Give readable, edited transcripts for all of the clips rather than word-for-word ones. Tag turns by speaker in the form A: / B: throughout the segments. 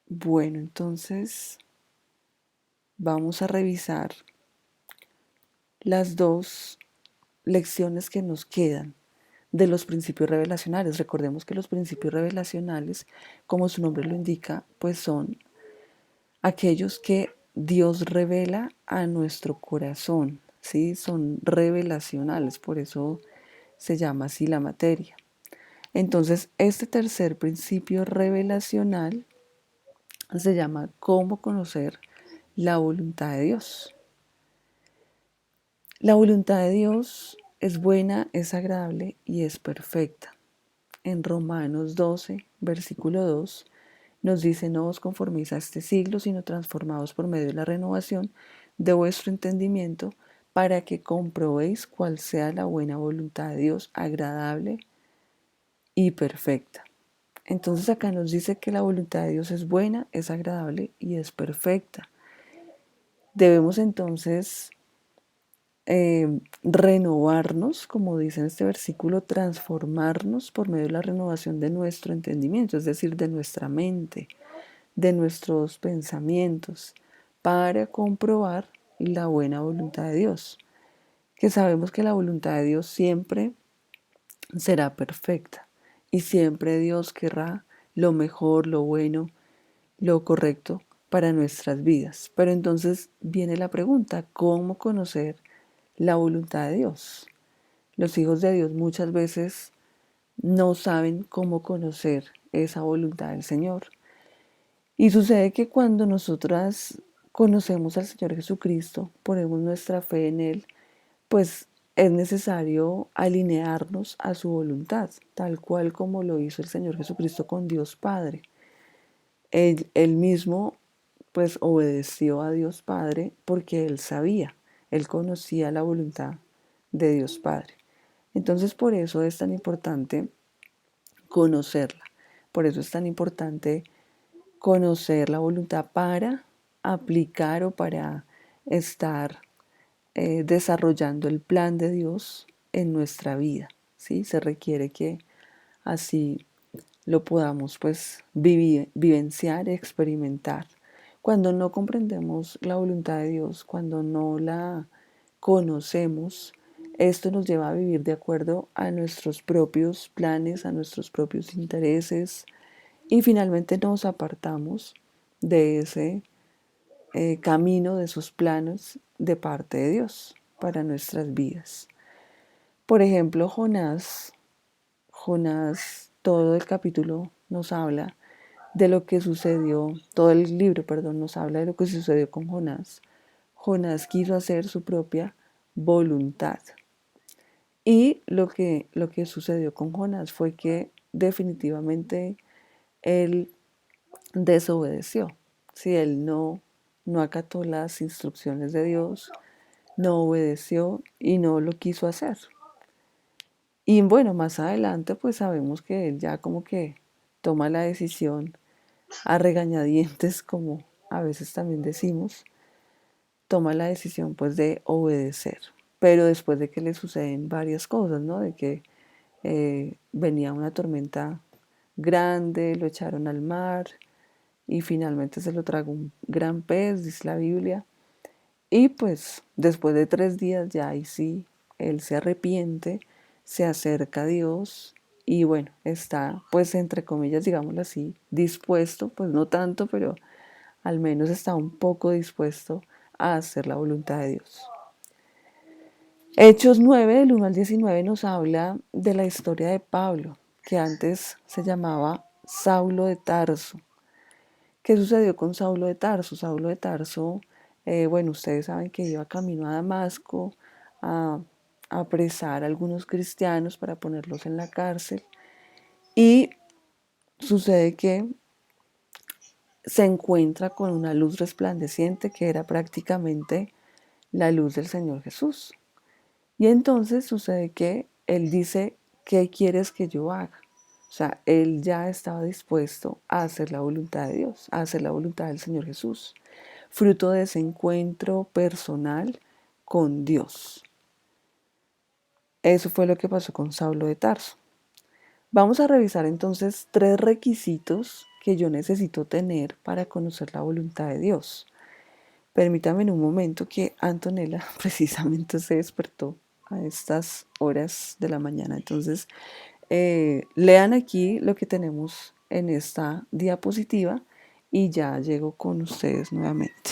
A: Bueno, entonces vamos a revisar las dos lecciones que nos quedan de los principios revelacionales. Recordemos que los principios revelacionales, como su nombre lo indica, pues son aquellos que Dios revela a nuestro corazón, ¿sí? Son revelacionales, por eso se llama así la materia. Entonces, este tercer principio revelacional se llama cómo conocer la voluntad de Dios. La voluntad de Dios es buena, es agradable y es perfecta. En Romanos 12, versículo 2, nos dice: no os conforméis a este siglo, sino transformaos por medio de la renovación de vuestro entendimiento, para que comprobéis cuál sea la buena voluntad de Dios, agradable y perfecta. Entonces acá nos dice que la voluntad de Dios es buena, es agradable y es perfecta. Debemos entonces renovarnos, como dice en este versículo, transformarnos por medio de la renovación de nuestro entendimiento, es decir, de nuestra mente, de nuestros pensamientos, para comprobar la buena voluntad de Dios, que sabemos que la voluntad de Dios siempre será perfecta y siempre Dios querrá lo mejor, lo bueno, lo correcto para nuestras vidas. Pero entonces viene la pregunta: ¿cómo conocer la voluntad de Dios? Los hijos de Dios muchas veces no saben cómo conocer esa voluntad del Señor. Y sucede que cuando nosotras conocemos al Señor Jesucristo, ponemos nuestra fe en Él, pues es necesario alinearnos a su voluntad, tal cual como lo hizo el Señor Jesucristo con Dios Padre. Él mismo pues obedeció a Dios Padre porque él sabía, él conocía la voluntad de Dios Padre. Entonces por eso es tan importante conocerla, por eso es tan importante conocer la voluntad para aplicar o para estar desarrollando el plan de Dios en nuestra vida, ¿sí? Se requiere que así lo podamos pues vivenciar, experimentar. Cuando no comprendemos la voluntad de Dios, cuando no la conocemos, esto nos lleva a vivir de acuerdo a nuestros propios planes, a nuestros propios intereses, y finalmente nos apartamos de ese camino, de esos planos de parte de Dios para nuestras vidas. Por ejemplo, Jonás, todo el capítulo nos habla de lo que sucedió, todo el libro, perdón, nos habla de lo que sucedió con Jonás. Jonás quiso hacer su propia voluntad. Y lo que sucedió con Jonás fue que definitivamente él desobedeció. Si él no acató las instrucciones de Dios, no obedeció y no lo quiso hacer. Y bueno, más adelante pues sabemos que él ya como que toma la decisión a regañadientes, como a veces también decimos, toma la decisión pues de obedecer. Pero después de que le suceden varias cosas, ¿no? De que venía una tormenta grande, lo echaron al mar y finalmente se lo tragó un gran pez, dice la Biblia. Y pues después de 3 días ya ahí sí, él se arrepiente, se acerca a Dios y bueno, está pues entre comillas, digámoslo así, dispuesto, pues no tanto, pero al menos está un poco dispuesto a hacer la voluntad de Dios. Hechos 9, del 1 al 19, nos habla de la historia de Pablo, que antes se llamaba Saulo de Tarso. ¿Qué sucedió con Saulo de Tarso? Saulo de Tarso, bueno, ustedes saben que iba camino a Damasco a, a apresar a algunos cristianos para ponerlos en la cárcel. Y sucede que se encuentra con una luz resplandeciente que era prácticamente la luz del Señor Jesús. Y entonces sucede que él dice: ¿qué quieres que yo haga? O sea, él ya estaba dispuesto a hacer la voluntad de Dios, a hacer la voluntad del Señor Jesús, fruto de ese encuentro personal con Dios. Eso fue lo que pasó con Saulo de Tarso. Vamos a revisar entonces 3 requisitos que yo necesito tener para conocer la voluntad de Dios. Permítame en un momento que Antonella precisamente se despertó a estas horas de la mañana. Entonces, lean aquí lo que tenemos en esta diapositiva y ya llego con ustedes nuevamente.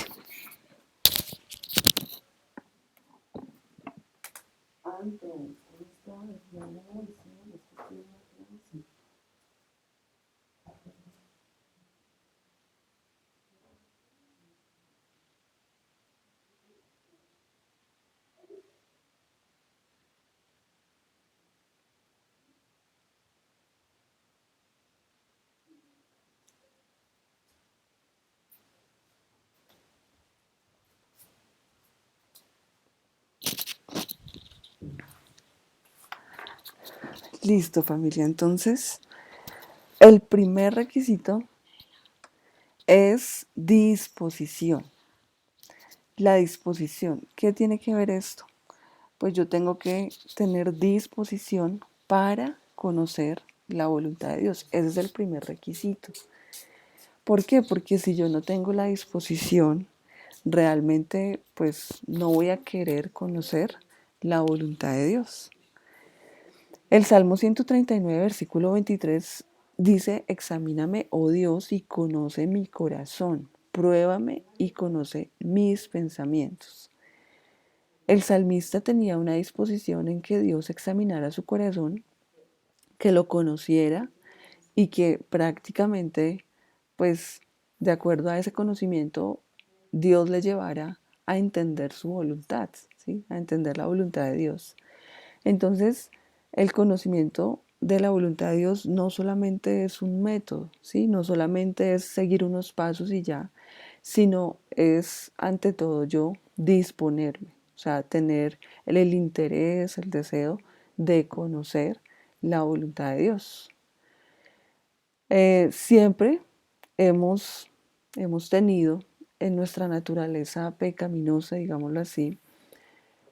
A: Listo, familia. Entonces, el primer requisito es disposición. La disposición. ¿Qué tiene que ver esto? Pues yo tengo que tener disposición para conocer la voluntad de Dios. Ese es el primer requisito. ¿Por qué? Porque si yo no tengo la disposición, realmente pues no voy a querer conocer la voluntad de Dios. El Salmo 139, versículo 23 dice, examíname, oh Dios, y conoce mi corazón, pruébame y conoce mis pensamientos. El salmista tenía una disposición en que Dios examinara su corazón, que lo conociera y que prácticamente, pues, de acuerdo a ese conocimiento, Dios le llevara a entender su voluntad, ¿sí? A entender la voluntad de Dios. Entonces, el conocimiento de la voluntad de Dios no solamente es un método, ¿sí? No solamente es seguir unos pasos y ya, sino es ante todo yo disponerme, o sea, tener el interés, el deseo de conocer la voluntad de Dios. Siempre hemos, hemos tenido en nuestra naturaleza pecaminosa, digámoslo así,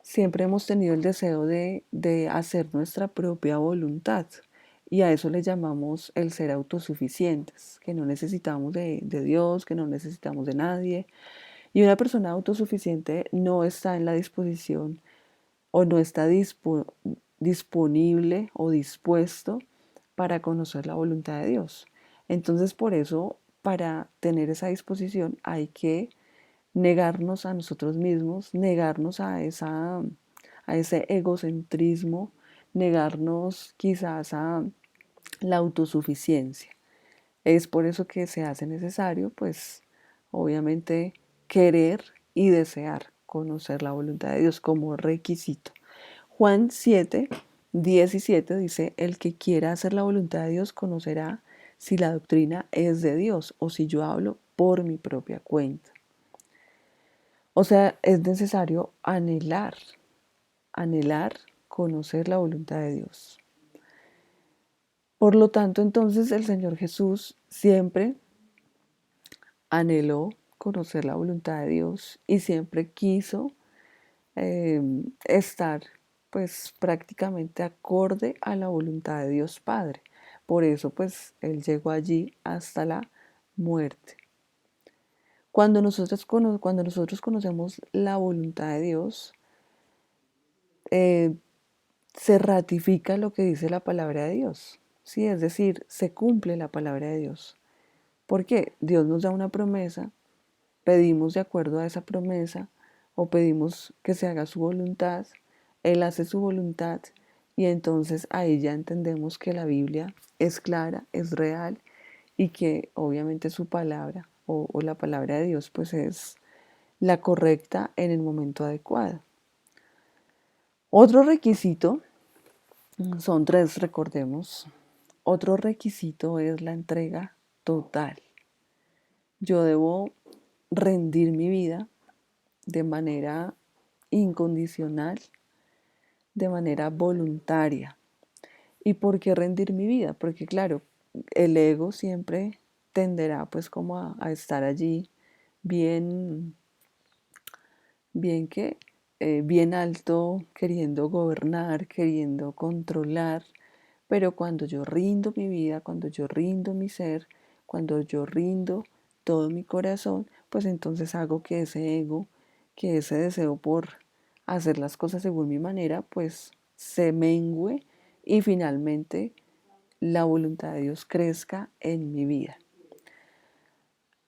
A: siempre hemos tenido el deseo de hacer nuestra propia voluntad y a eso le llamamos el ser autosuficientes, que no necesitamos de Dios, que no necesitamos de nadie. Y una persona autosuficiente no está en la disposición o no está disponible o dispuesto para conocer la voluntad de Dios. Entonces, por eso, para tener esa disposición hay que negarnos a nosotros mismos, negarnos a ese egocentrismo, negarnos quizás a la autosuficiencia. Es por eso que se hace necesario, pues, obviamente, querer y desear conocer la voluntad de Dios como requisito. Juan 7, 17 dice, el que quiera hacer la voluntad de Dios conocerá si la doctrina es de Dios o si yo hablo por mi propia cuenta. O sea, es necesario anhelar conocer la voluntad de Dios. Por lo tanto, entonces el Señor Jesús siempre anheló conocer la voluntad de Dios y siempre quiso estar pues prácticamente acorde a la voluntad de Dios Padre. Por eso pues Él llegó allí hasta la muerte. Cuando nosotros conocemos la voluntad de Dios, eh, se ratifica lo que dice la palabra de Dios, ¿sí? Es decir, se cumple la palabra de Dios. ¿Por qué? Dios nos da una promesa, pedimos de acuerdo a esa promesa o pedimos que se haga su voluntad, Él hace su voluntad y entonces ahí ya entendemos que la Biblia es clara, es real y que obviamente su palabra o la palabra de Dios pues es la correcta en el momento adecuado. Otro requisito, son tres, recordemos, otro requisito es la entrega total. Yo debo rendir mi vida de manera incondicional, de manera voluntaria. ¿Y por qué rendir mi vida? Porque claro, el ego siempre tenderá pues como a estar allí bien, bien que, bien alto, queriendo gobernar, queriendo controlar, pero cuando yo rindo mi vida, cuando yo rindo mi ser, cuando yo rindo todo mi corazón, pues entonces hago que ese ego, que ese deseo por hacer las cosas según mi manera, pues se mengüe y finalmente la voluntad de Dios crezca en mi vida.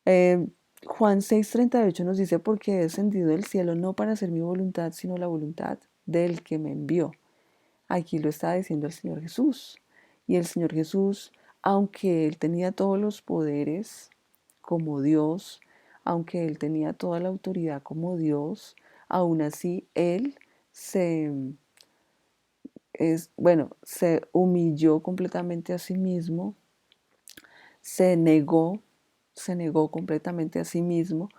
A: Eh, Juan 6:38 nos dice, porque he descendido del cielo no para hacer mi voluntad, sino la voluntad del que me envió. Aquí lo está diciendo el Señor Jesús. Y el Señor Jesús, aunque Él tenía todos los poderes como Dios, aunque Él tenía toda la autoridad como Dios, aún así Él se, se humilló completamente a sí mismo, se negó, se negó completamente a sí mismo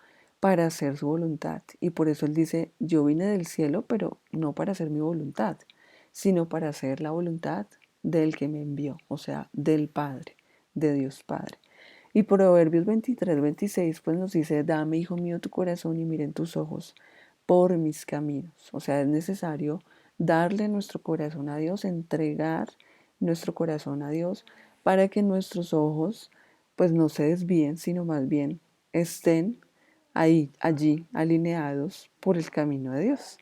A: para hacer su voluntad. Y por eso Él dice, yo vine del cielo, pero no para hacer mi voluntad, sino para hacer la voluntad del que me envió, o sea, del Padre, de Dios Padre. Y Proverbios 23:26 pues nos dice, dame, hijo mío, tu corazón y miren tus ojos por mis caminos. O sea, es necesario darle nuestro corazón a Dios, entregar nuestro corazón a Dios para que nuestros ojos pues no se desvíen, sino más bien estén ahí, allí, alineados por el camino de Dios.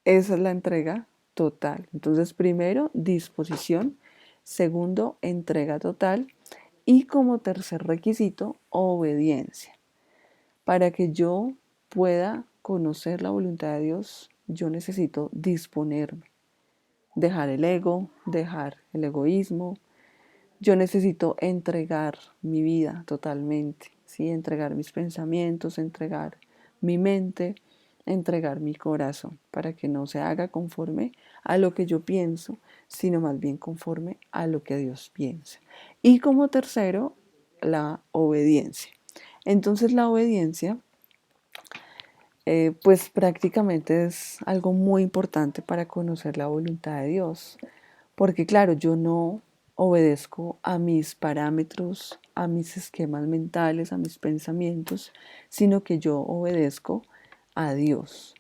A: Esa es la entrega total. Entonces, primero, disposición. Segundo, entrega total. Y como tercer requisito, obediencia. Para que yo pueda conocer la voluntad de Dios, yo necesito disponerme, dejar el ego, dejar el egoísmo. Yo necesito entregar mi vida totalmente, ¿sí? Entregar mis pensamientos, entregar mi mente, entregar mi corazón, para que no se haga conforme a lo que yo pienso, sino más bien conforme a lo que Dios piensa. Y como tercero, la obediencia. Entonces la obediencia, pues prácticamente es algo muy importante para conocer la voluntad de Dios. Porque claro, yo no obedezco a mis parámetros, a mis esquemas mentales, a mis pensamientos, sino que yo obedezco a Dios.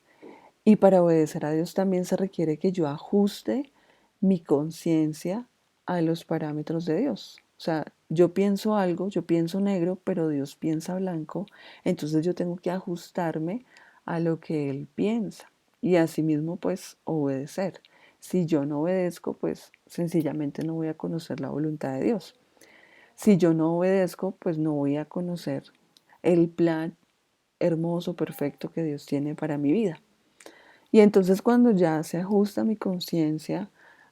A: Y para obedecer a Dios también se requiere que yo ajuste mi conciencia a los parámetros de Dios. O sea, yo pienso algo, yo pienso negro, pero Dios piensa blanco, entonces yo tengo que ajustarme a lo que Él piensa y asimismo pues obedecer. Si yo no obedezco, pues sencillamente no voy a conocer la voluntad de Dios. Si yo no obedezco, pues no voy a conocer el plan hermoso, perfecto que Dios tiene para mi vida. Y entonces cuando ya se ajusta mi conciencia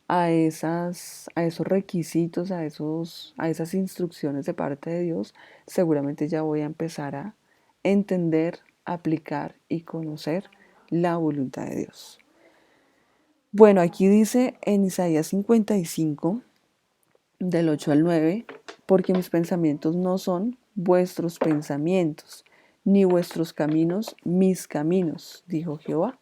A: a esos requisitos, a esas instrucciones de parte de Dios, seguramente ya voy a empezar a entender, aplicar y conocer la voluntad de Dios. Bueno, aquí dice en Isaías 55, del 8 al 9, porque mis pensamientos no son vuestros pensamientos, ni vuestros caminos mis caminos, dijo Jehová.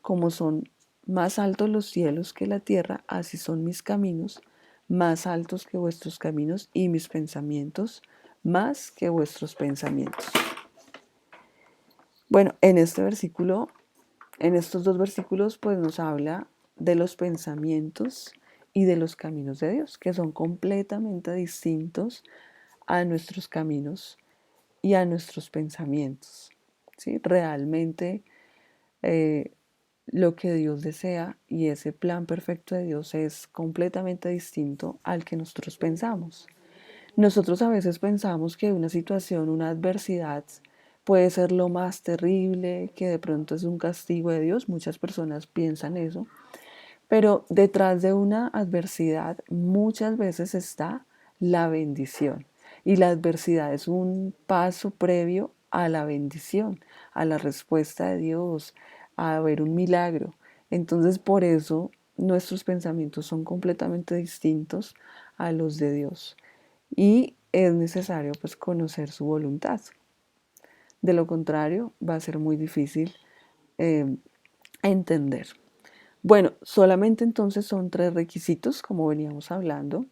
A: Como son más altos los cielos que la tierra, así son mis caminos, más altos que vuestros caminos, y mis pensamientos más que vuestros pensamientos. Bueno, en este versículo, en estos dos versículos, pues nos habla de los pensamientos y de los caminos de Dios, que son completamente distintos a nuestros caminos y a nuestros pensamientos. ¿Sí? Realmente lo que Dios desea y ese plan perfecto de Dios es completamente distinto al que nosotros pensamos. Nosotros a veces pensamos que una situación, una adversidad puede ser lo más terrible, que de pronto es un castigo de Dios. Muchas personas piensan eso. Pero detrás de una adversidad muchas veces está la bendición. Y la adversidad es un paso previo a la bendición, a la respuesta de Dios, a ver un milagro. Entonces por eso nuestros pensamientos son completamente distintos a los de Dios. Y es necesario pues conocer su voluntad. De lo contrario va a ser muy difícil eh, entender. Bueno, solamente entonces son tres requisitos, como veníamos hablando.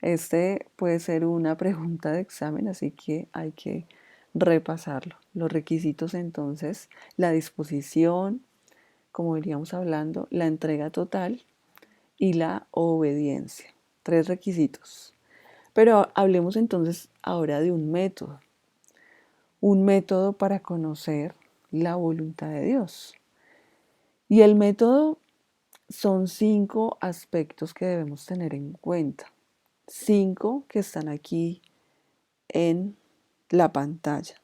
A: Este puede ser una pregunta de examen, así que hay que repasarlo. Los requisitos entonces, la disposición, como veníamos hablando, la entrega total y la obediencia. Tres requisitos. Pero hablemos entonces ahora de un método para conocer la voluntad de Dios. Y el método son 5 aspectos que debemos tener en cuenta. 5 que están aquí en la pantalla.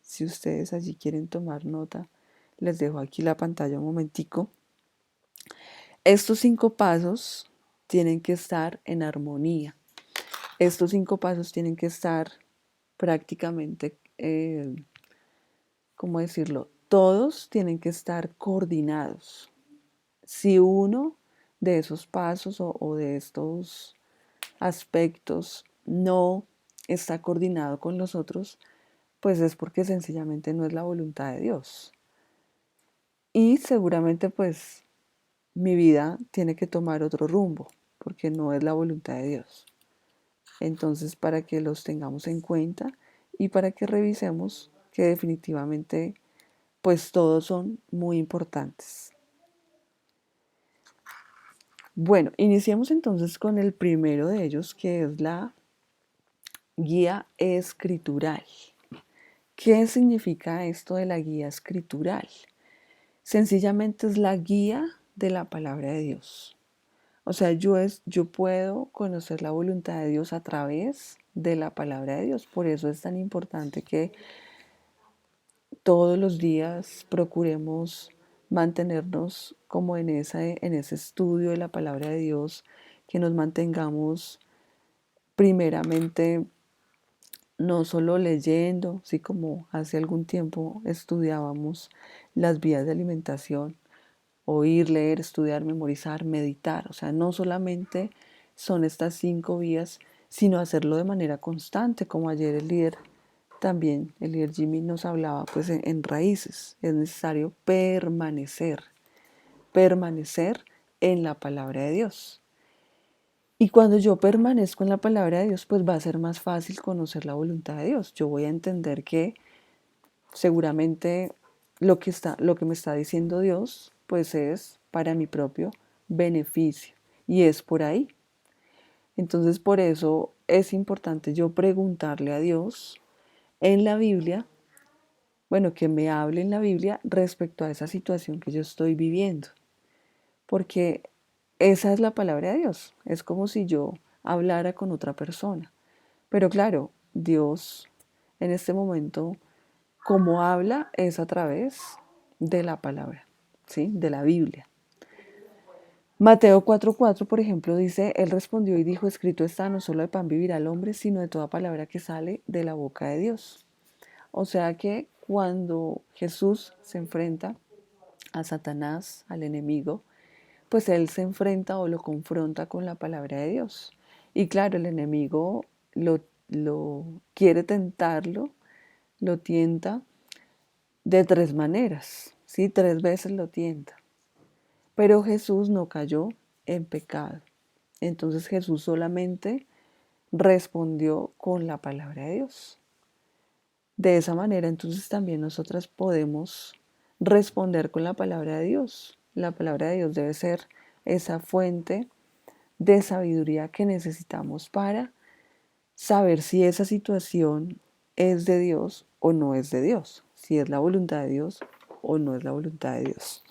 A: Si ustedes allí quieren tomar nota, les dejo aquí la pantalla un momentico. Estos 5 pasos tienen que estar en armonía. Estos 5 pasos tienen que estar prácticamente, ¿cómo decirlo? Todos tienen que estar coordinados. Si uno de esos pasos o de estos aspectos no está coordinado con los otros, pues es porque sencillamente no es la voluntad de Dios. Y seguramente pues mi vida tiene que tomar otro rumbo, porque no es la voluntad de Dios. Entonces, para que los tengamos en cuenta y para que revisemos que definitivamente pues todos son muy importantes. Bueno, iniciemos entonces con el primero de ellos, que es la guía escritural. ¿Qué significa esto de la guía escritural? Sencillamente es la guía de la palabra de Dios. O sea, yo puedo conocer la voluntad de Dios a través de la palabra de Dios. Por eso es tan importante que todos los días procuremos mantenernos como en ese estudio de la palabra de Dios, que nos mantengamos primeramente no solo leyendo, sí, como hace algún tiempo estudiábamos las vías de alimentación, oír, leer, estudiar, memorizar, meditar. O sea, no solamente son estas 5 vías, sino hacerlo de manera constante, como ayer el líder Jimmy nos hablaba, pues en raíces. Es necesario permanecer en la palabra de Dios. Y cuando yo permanezco en la palabra de Dios, pues va a ser más fácil conocer la voluntad de Dios. Yo voy a entender que seguramente lo que me está diciendo Dios, pues es para mi propio beneficio. Y es por ahí. Entonces, por eso es importante yo preguntarle a Dios en la Biblia, bueno, que me hable en la Biblia respecto a esa situación que yo estoy viviendo. Porque esa es la palabra de Dios. Es como si yo hablara con otra persona. Pero claro, Dios en este momento, como habla, es a través de la palabra, ¿sí? De la Biblia. Mateo 4:4, por ejemplo, dice, Él respondió y dijo, escrito está, no solo de pan vivirá el hombre, sino de toda palabra que sale de la boca de Dios. O sea que cuando Jesús se enfrenta a Satanás, al enemigo, pues él se enfrenta o lo confronta con la palabra de Dios. Y claro, el enemigo lo quiere tentarlo, lo tienta de 3 maneras, ¿sí? 3 veces lo tienta. Pero Jesús no cayó en pecado. Entonces Jesús solamente respondió con la palabra de Dios. De esa manera, entonces también nosotras podemos responder con la palabra de Dios. La palabra de Dios debe ser esa fuente de sabiduría que necesitamos para saber si esa situación es de Dios o no es de Dios, si es la voluntad de Dios o no es la voluntad de Dios.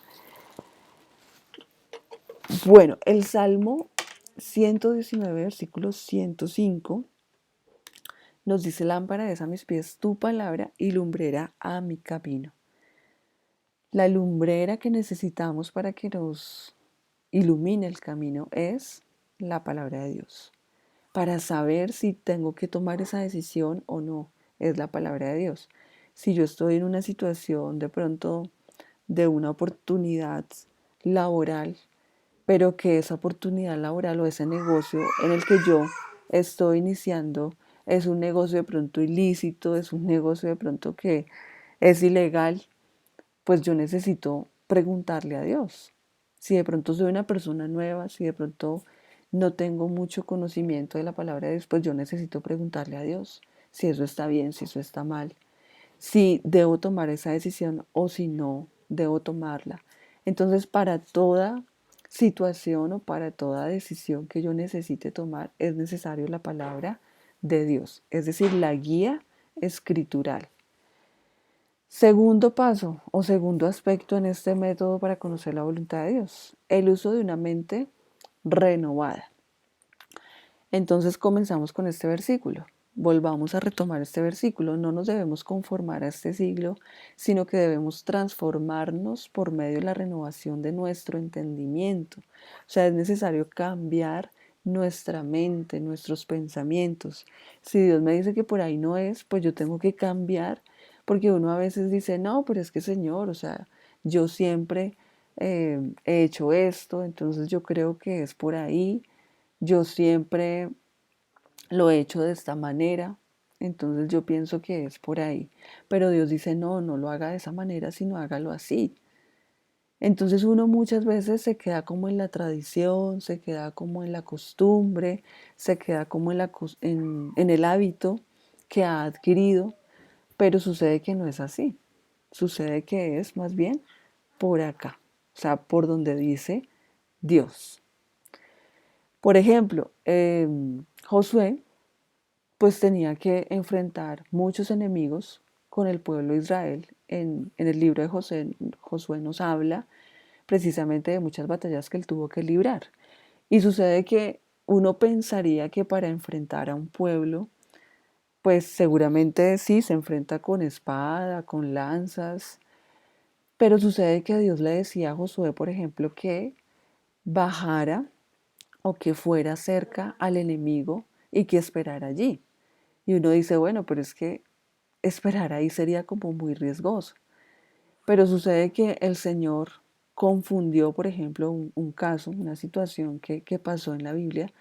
A: Bueno, el Salmo 119, versículo 105, nos dice, lámpara es a mis pies tu palabra y lumbrera a mi camino. La lumbrera que necesitamos para que nos ilumine el camino es la palabra de Dios. Para saber si tengo que tomar esa decisión o no, es la palabra de Dios. Si yo estoy en una situación de pronto de una oportunidad laboral, pero que esa oportunidad laboral o ese negocio en el que yo estoy iniciando es un negocio de pronto ilícito, es un negocio de pronto que es ilegal, pues yo necesito preguntarle a Dios. Si de pronto soy una persona nueva, si de pronto no tengo mucho conocimiento de la palabra de Dios, pues yo necesito preguntarle a Dios si eso está bien, si eso está mal, si debo tomar esa decisión o si no debo tomarla. Entonces, para toda situación o para toda decisión que yo necesite tomar, es necesario la palabra de Dios, es decir, la guía escritural. Segundo paso o segundo aspecto en este método para conocer la voluntad de Dios, el uso de una mente renovada. Entonces comenzamos con este versículo. Volvamos a retomar este versículo. No nos debemos conformar a este siglo, sino que debemos transformarnos por medio de la renovación de nuestro entendimiento. O sea, es necesario cambiar nuestra mente, nuestros pensamientos. Si Dios me dice que por ahí no es, pues yo tengo que cambiar, porque uno a veces dice, no, pero es que Señor, o sea, yo siempre he hecho esto, entonces yo creo que es por ahí, yo siempre lo he hecho de esta manera, entonces yo pienso que es por ahí. Pero Dios dice, no, no lo haga de esa manera, sino hágalo así. Entonces uno muchas veces se queda como en la tradición, se queda como en la costumbre, se queda como en el hábito que ha adquirido, pero sucede que no es así. Sucede que es más bien por acá, o sea, por donde dice Dios. Por ejemplo, Josué pues tenía que enfrentar muchos enemigos con el pueblo de Israel. En el libro de Josué nos habla precisamente de muchas batallas que él tuvo que librar. Y sucede que uno pensaría que para enfrentar a un pueblo, pues seguramente sí, se enfrenta con espada, con lanzas, pero sucede que Dios le decía a Josué, por ejemplo, que bajara o que fuera cerca al enemigo y que esperara allí. Y uno dice, bueno, pero es que esperar ahí sería como muy riesgoso. Pero sucede que el Señor confundió, por ejemplo, un caso, una situación que pasó en la Biblia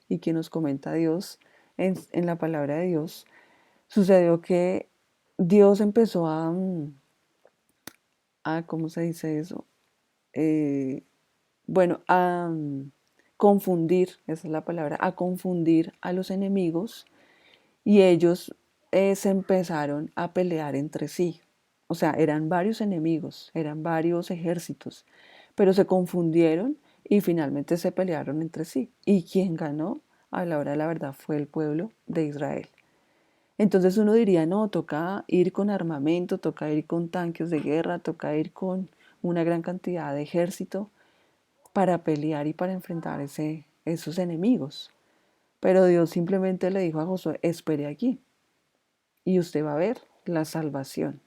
A: y que nos comenta Dios en la palabra de Dios. Sucedió que Dios empezó ¿cómo se dice eso? Eh, bueno, confundir, esa es la palabra, a confundir a los enemigos y ellos se empezaron a pelear entre sí. O sea, eran varios enemigos, eran varios ejércitos, pero se confundieron y finalmente se pelearon entre sí. Y quien ganó a la hora de la verdad fue el pueblo de Israel. Entonces uno diría, no, toca ir con armamento, toca ir con tanques de guerra, toca ir con una gran cantidad de ejército para pelear y para enfrentar esos enemigos. Pero Dios simplemente le dijo a Josué, espere aquí y usted va a ver la salvación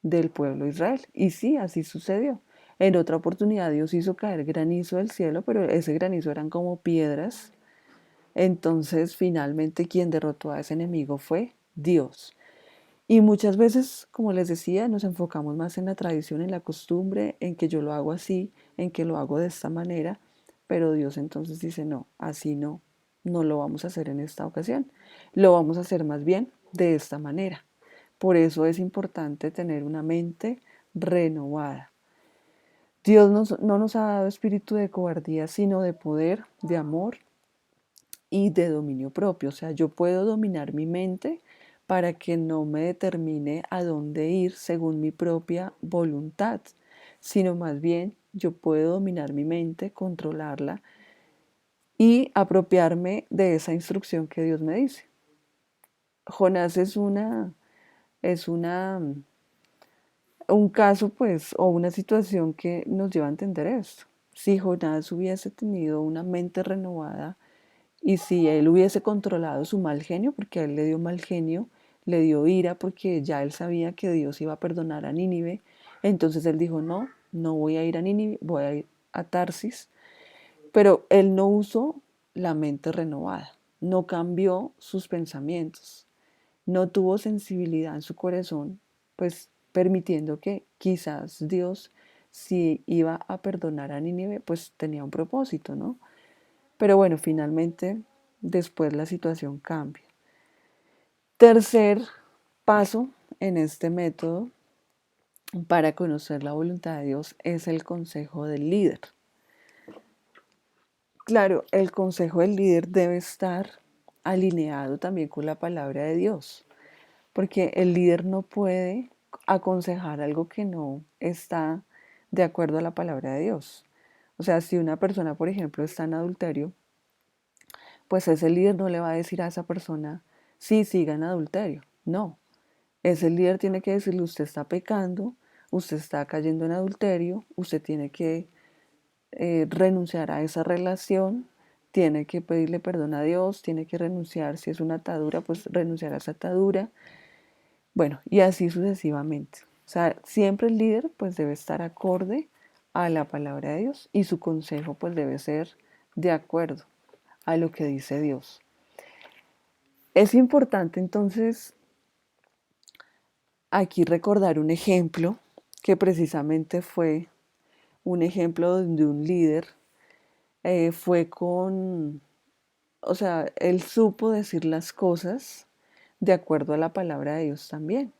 A: del pueblo de Israel. Y sí, así sucedió. En otra oportunidad Dios hizo caer granizo del cielo, pero ese granizo eran como piedras. Entonces finalmente quien derrotó a ese enemigo fue Dios. Y muchas veces, como les decía, nos enfocamos más en la tradición, en la costumbre, en que yo lo hago así, en que lo hago de esta manera, pero Dios entonces dice, no, así no, no lo vamos a hacer en esta ocasión, lo vamos a hacer más bien de esta manera. Por eso es importante tener una mente renovada. Dios no nos ha dado espíritu de cobardía, sino de poder, de amor y de dominio propio. O sea, yo puedo dominar mi mente para que no me determine a dónde ir según mi propia voluntad, sino más bien yo puedo dominar mi mente, controlarla y apropiarme de esa instrucción que Dios me dice. Jonás es un caso, pues, o una situación que nos lleva a entender esto. Si Jonás hubiese tenido una mente renovada y si él hubiese controlado su mal genio, porque a él le dio mal genio, le dio ira porque ya él sabía que Dios iba a perdonar a Nínive, entonces él dijo, no, no voy a ir a Nínive, voy a ir a Tarsis, pero él no usó la mente renovada, no cambió sus pensamientos, no tuvo sensibilidad en su corazón, pues permitiendo que quizás Dios, si iba a perdonar a Nínive, pues tenía un propósito, ¿no? Pero bueno, finalmente después la situación cambia. Tercer paso en este método para conocer la voluntad de Dios es el consejo del líder. Claro, el consejo del líder debe estar alineado también con la palabra de Dios, porque el líder no puede aconsejar algo que no está de acuerdo a la palabra de Dios. O sea, si una persona, por ejemplo, está en adulterio, pues ese líder no le va a decir a esa persona, sí, siga en adulterio. No, ese líder tiene que decirle, usted está pecando, usted está cayendo en adulterio, usted tiene que renunciar a esa relación, tiene que pedirle perdón a Dios, tiene que renunciar, si es una atadura, pues renunciar a esa atadura, bueno, y así sucesivamente. O sea, siempre el líder pues debe estar acorde a la palabra de Dios y su consejo pues debe ser de acuerdo a lo que dice Dios. Es importante entonces aquí recordar un ejemplo que precisamente fue un ejemplo donde un líder fue con, o sea, él supo decir las cosas de acuerdo a la palabra de Dios también.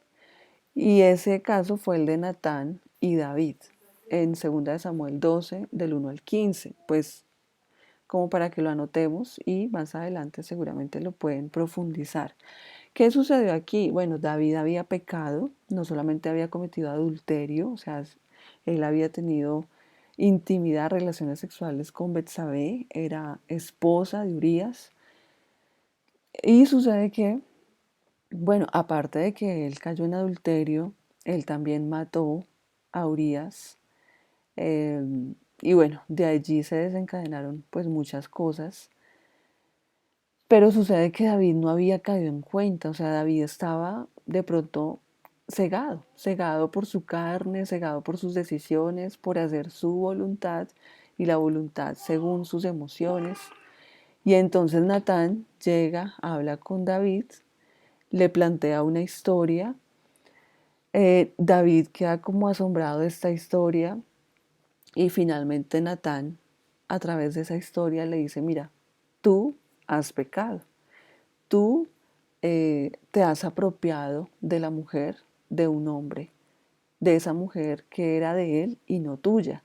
A: Y ese caso fue el de Natán y David en 2 Samuel 12, del 1 al 15. Pues como para que lo anotemos y más adelante seguramente lo pueden profundizar. ¿Qué sucedió aquí? Bueno, David había pecado, no solamente había cometido adulterio, o sea, él había tenido intimidad, relaciones sexuales con Betsabé, era esposa de Urías. Y sucede que, bueno, aparte de que él cayó en adulterio, él también mató a Urías. eh, y bueno, de allí se desencadenaron pues muchas cosas. Pero sucede que David no había caído en cuenta, o sea, David estaba de pronto cegado, cegado por su carne, cegado por sus decisiones, por hacer su voluntad y la voluntad según sus emociones. Y entonces Natán llega, habla con David, le plantea una historia. David queda como asombrado de esta historia y finalmente Natán, a través de esa historia, le dice, mira, tú has pecado. Tú te has apropiado de la mujer de un hombre, de esa mujer que era de él y no tuya.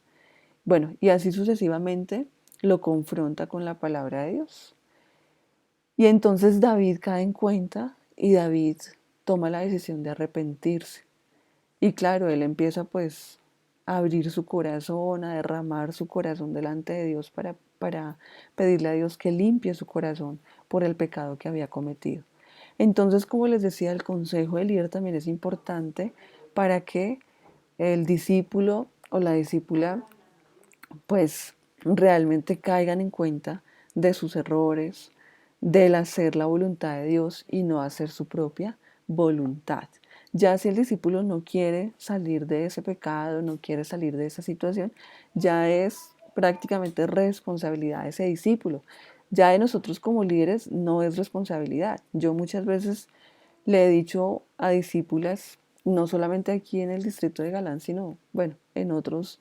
A: Bueno, y así sucesivamente lo confronta con la palabra de Dios. Y entonces David cae en cuenta y David toma la decisión de arrepentirse. Y claro, él empieza pues a abrir su corazón, a derramar su corazón delante de Dios para pedirle a Dios que limpie su corazón por el pecado que había cometido. Entonces, como les decía, el consejo del líder también es importante para que el discípulo o la discípula pues realmente caigan en cuenta de sus errores, del hacer la voluntad de Dios y no hacer su propia voluntad. Ya si el discípulo no quiere salir de ese pecado, no quiere salir de esa situación, ya es prácticamente responsabilidad de ese discípulo. Ya de nosotros como líderes no es responsabilidad. Yo muchas veces le he dicho a discípulas, no solamente aquí en el distrito de Galán, sino bueno, en otros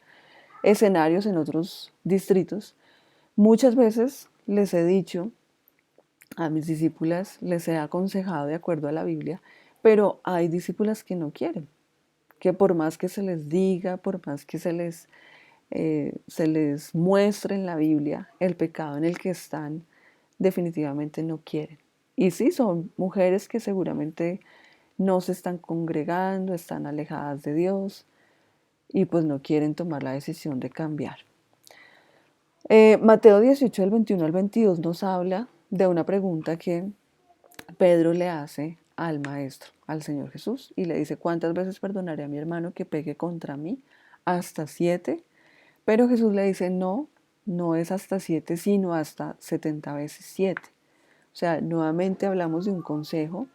A: escenarios, en otros distritos, muchas veces les he dicho a mis discípulas, les he aconsejado de acuerdo a la Biblia, pero hay discípulas que no quieren, que por más que se les diga, por más que se les muestre en la Biblia el pecado en el que están, definitivamente no quieren. Y sí, son mujeres que seguramente no se están congregando, están alejadas de Dios y pues no quieren tomar la decisión de cambiar. Mateo 18, del 21 al 22 nos habla de una pregunta que Pedro le hace al maestro, al Señor Jesús, y le dice, ¿cuántas veces perdonaré a mi hermano que pegue contra mí? ¿Hasta 7? Pero Jesús le dice, no, no es hasta 7, sino hasta 70 veces 7. O sea, nuevamente hablamos de un consejo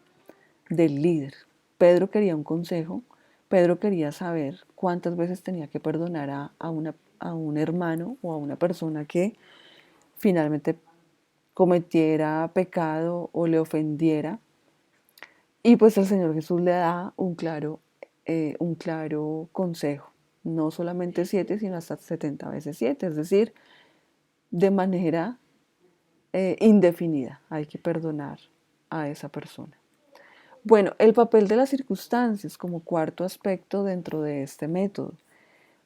A: del líder. Pedro quería un consejo, Pedro quería saber cuántas veces tenía que perdonar a un hermano o a una persona que finalmente cometiera pecado o le ofendiera. Y pues el Señor Jesús le da un claro consejo, no solamente 7, sino hasta 70 veces 7, es decir, de manera indefinida hay que perdonar a esa persona. Bueno, el papel de las circunstancias como cuarto aspecto dentro de este método.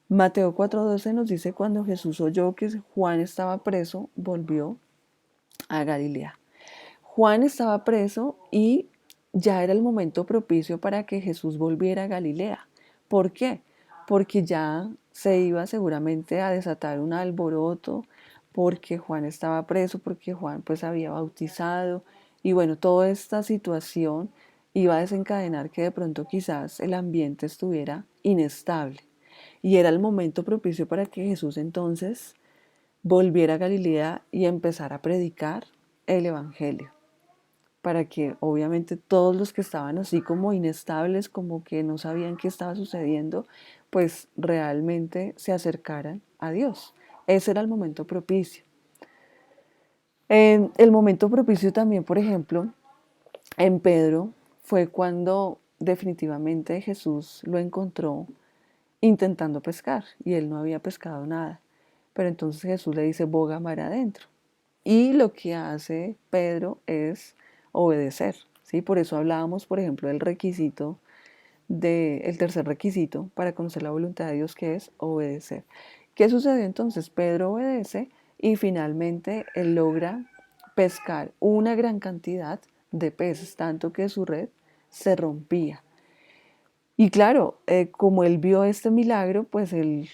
A: Mateo 4:12 nos dice, cuando Jesús oyó que Juan estaba preso, volvió a Galilea. Juan estaba preso y ya era el momento propicio para que Jesús volviera a Galilea. ¿Por qué? Porque ya se iba seguramente a desatar un alboroto, porque Juan estaba preso, porque Juan pues había bautizado Y bueno, toda esta situación iba a desencadenar que de pronto quizás el ambiente estuviera inestable. Y era el momento propicio para que Jesús entonces volviera a Galilea y empezara a predicar el Evangelio, para que obviamente todos los que estaban así como inestables, como que no sabían qué estaba sucediendo, pues realmente se acercaran a Dios. Ese era el momento propicio. El momento propicio también, por ejemplo, en Pedro fue cuando definitivamente Jesús lo encontró intentando pescar y él no había pescado nada. Pero entonces Jesús le dice, boga mar adentro. Y lo que hace Pedro es obedecer, ¿sí? Por eso hablábamos, por ejemplo, del requisito, el tercer requisito para conocer la voluntad de Dios, que es obedecer. ¿Qué sucedió entonces? Pedro obedece y finalmente él logra pescar una gran cantidad de peces, tanto que su red se rompía. Y claro, como él vio este milagro, pues él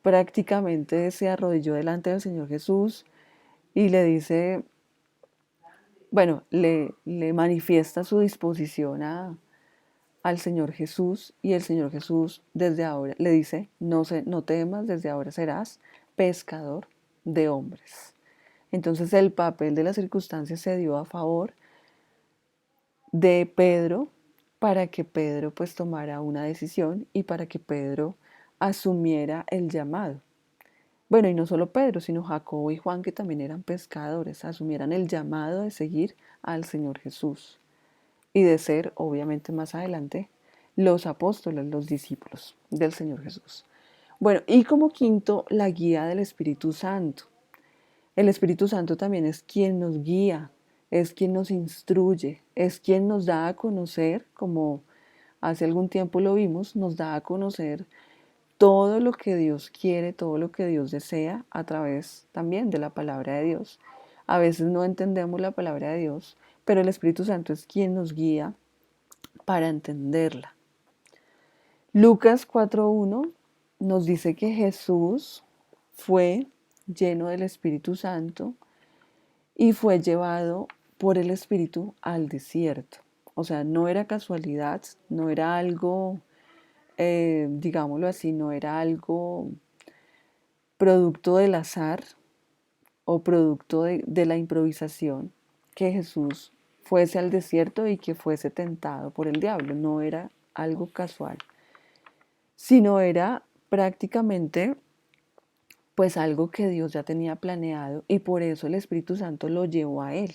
A: prácticamente se arrodilló delante del Señor Jesús y le dice, bueno, le manifiesta su disposición al Señor Jesús y el Señor Jesús desde ahora le dice, no temas, desde ahora serás pescador de hombres. Entonces el papel de las circunstancias se dio a favor de Pedro para que Pedro pues tomara una decisión y para que Pedro asumiera el llamado. Bueno, y no solo Pedro, sino Jacobo y Juan, que también eran pescadores, asumieran el llamado de seguir al Señor Jesús y de ser, obviamente más adelante, los apóstoles, los discípulos del Señor Jesús. Bueno, y como quinto, la guía del Espíritu Santo. El Espíritu Santo también es quien nos guía, es quien nos instruye, es quien nos da a conocer, como hace algún tiempo lo vimos, nos da a conocer todo lo que Dios quiere, todo lo que Dios desea a través también de la palabra de Dios. A veces no entendemos la palabra de Dios, pero el Espíritu Santo es quien nos guía para entenderla. Lucas 4.1 nos dice que Jesús fue lleno del Espíritu Santo y fue llevado por el Espíritu al desierto. O sea, no era casualidad, no era algo, digámoslo así, no era algo producto del azar o producto de la improvisación que Jesús fuese al desierto y que fuese tentado por el diablo. No era algo casual, sino era prácticamente pues algo que Dios ya tenía planeado y por eso el Espíritu Santo lo llevó a él,